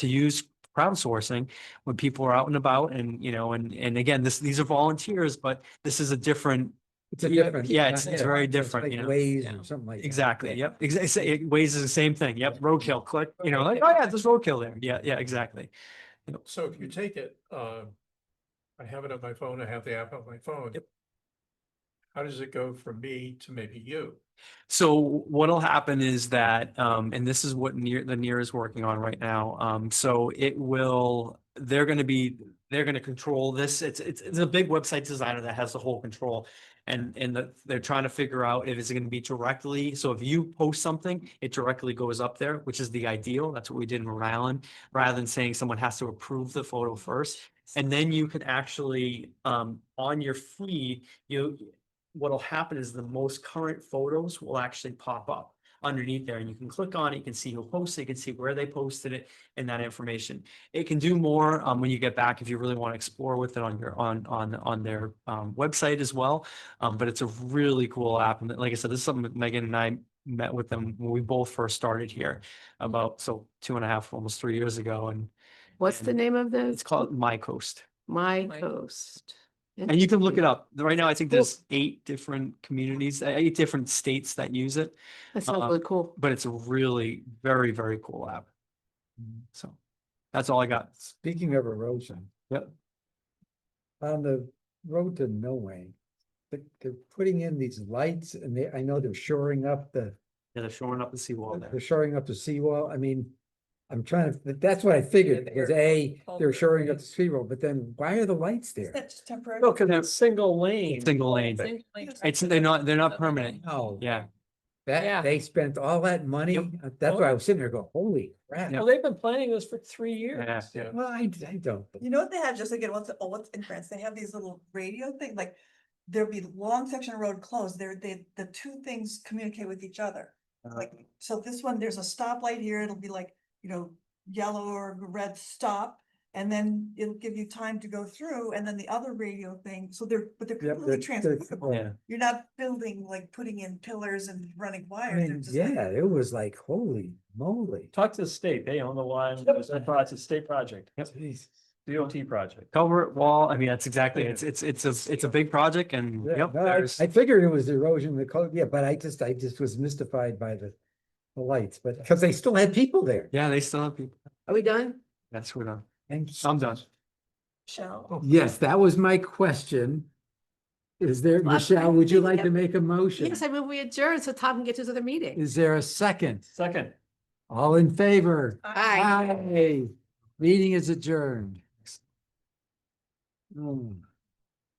use crowdsourcing when people are out and about, and you know, and again, these are volunteers, but this is a different. It's a different. Yeah, it's very different, Like you know. Waze Yeah. or something like that. Exactly. Yep. Waze is the same thing. Yep. Roadkill. Click. You know, like, oh yeah, there's roadkill there. Yeah. Yeah. Exactly. So if you take it, I have it on my phone, I have the app on my phone. Yep. How does it go from me to maybe you? So what'll happen is that, and this is what the NEAR is working on right now. So they're going to control this. It's a big website designer that has the whole control. And they're trying to figure out if it's going to be directly. So if you post something, it directly goes up there, which is the ideal. That's what we did in Rhode Island, rather than saying someone has to approve the photo first. And then you can actually, on your feed, what'll happen is the most current photos will actually pop up underneath there, and you can click on it, you can see who posted, you can see where they posted it and that information. It can do more when you get back if you really want to explore with it on your on their website as well. But it's a really cool app, and like I said, this is something that Megan and I met with them when we both first started here about 2.5, almost 3 years ago. And What's the name of it's this? called My Coast. My Coast. And you can look it up. Right now, I think Cool. there's 8 different communities, 8 different states that use it. That sounds really cool. But it's a really very, very cool app. So that's all I got. Speaking of erosion. Yep. On the road to nowhere, they're putting in these lights and I know they're shoring up Yeah, they're shoring up the seawall there. they're shoring up the seawall. I mean, I'm trying to, that's what I figured, because they're shoring up the seawall, but then why are the lights there? That's temporary. No, because it's single lane. Single lane. They're not permanent. No. Yeah. Yeah. They spent all that money. That's why I was sitting there going, holy crap. Well, they've been planning this for 3 years. Yeah. Yeah. Well, I don't. You know what they have, just again, what's in France, they have these little radio thing, like, there'll be long section of road closed, the two things communicate with each other. Like, so this one, there's a stoplight here, it'll be like, yellow or red stop, and then it'll give you time to go through, and then the other radio thing, so they're completely transferable. Yeah. You're not building, like, putting in pillars and running I wires. they're mean, just like- yeah, it was like, holy moly. Talk to the state, they own the line, it's a state project, Jeez. DOT project. Culvert wall. I mean, that's exactly. It's a big project, and Yeah, yep. no, there's- I figured it was erosion, the code, yeah, but I just was mystified by the lights, but because they still had people there. Yeah, they still have people. Are we done? That's what I'm. And I'm done. Michelle? yes, that was my question. Is there, Well, Michelle, would you like yeah. to make a motion? Yes, I move we adjourn so Tom can get to his other meeting. Is there a second? Second. All in favor? Aye. Aye. Meeting is adjourned. Hmm.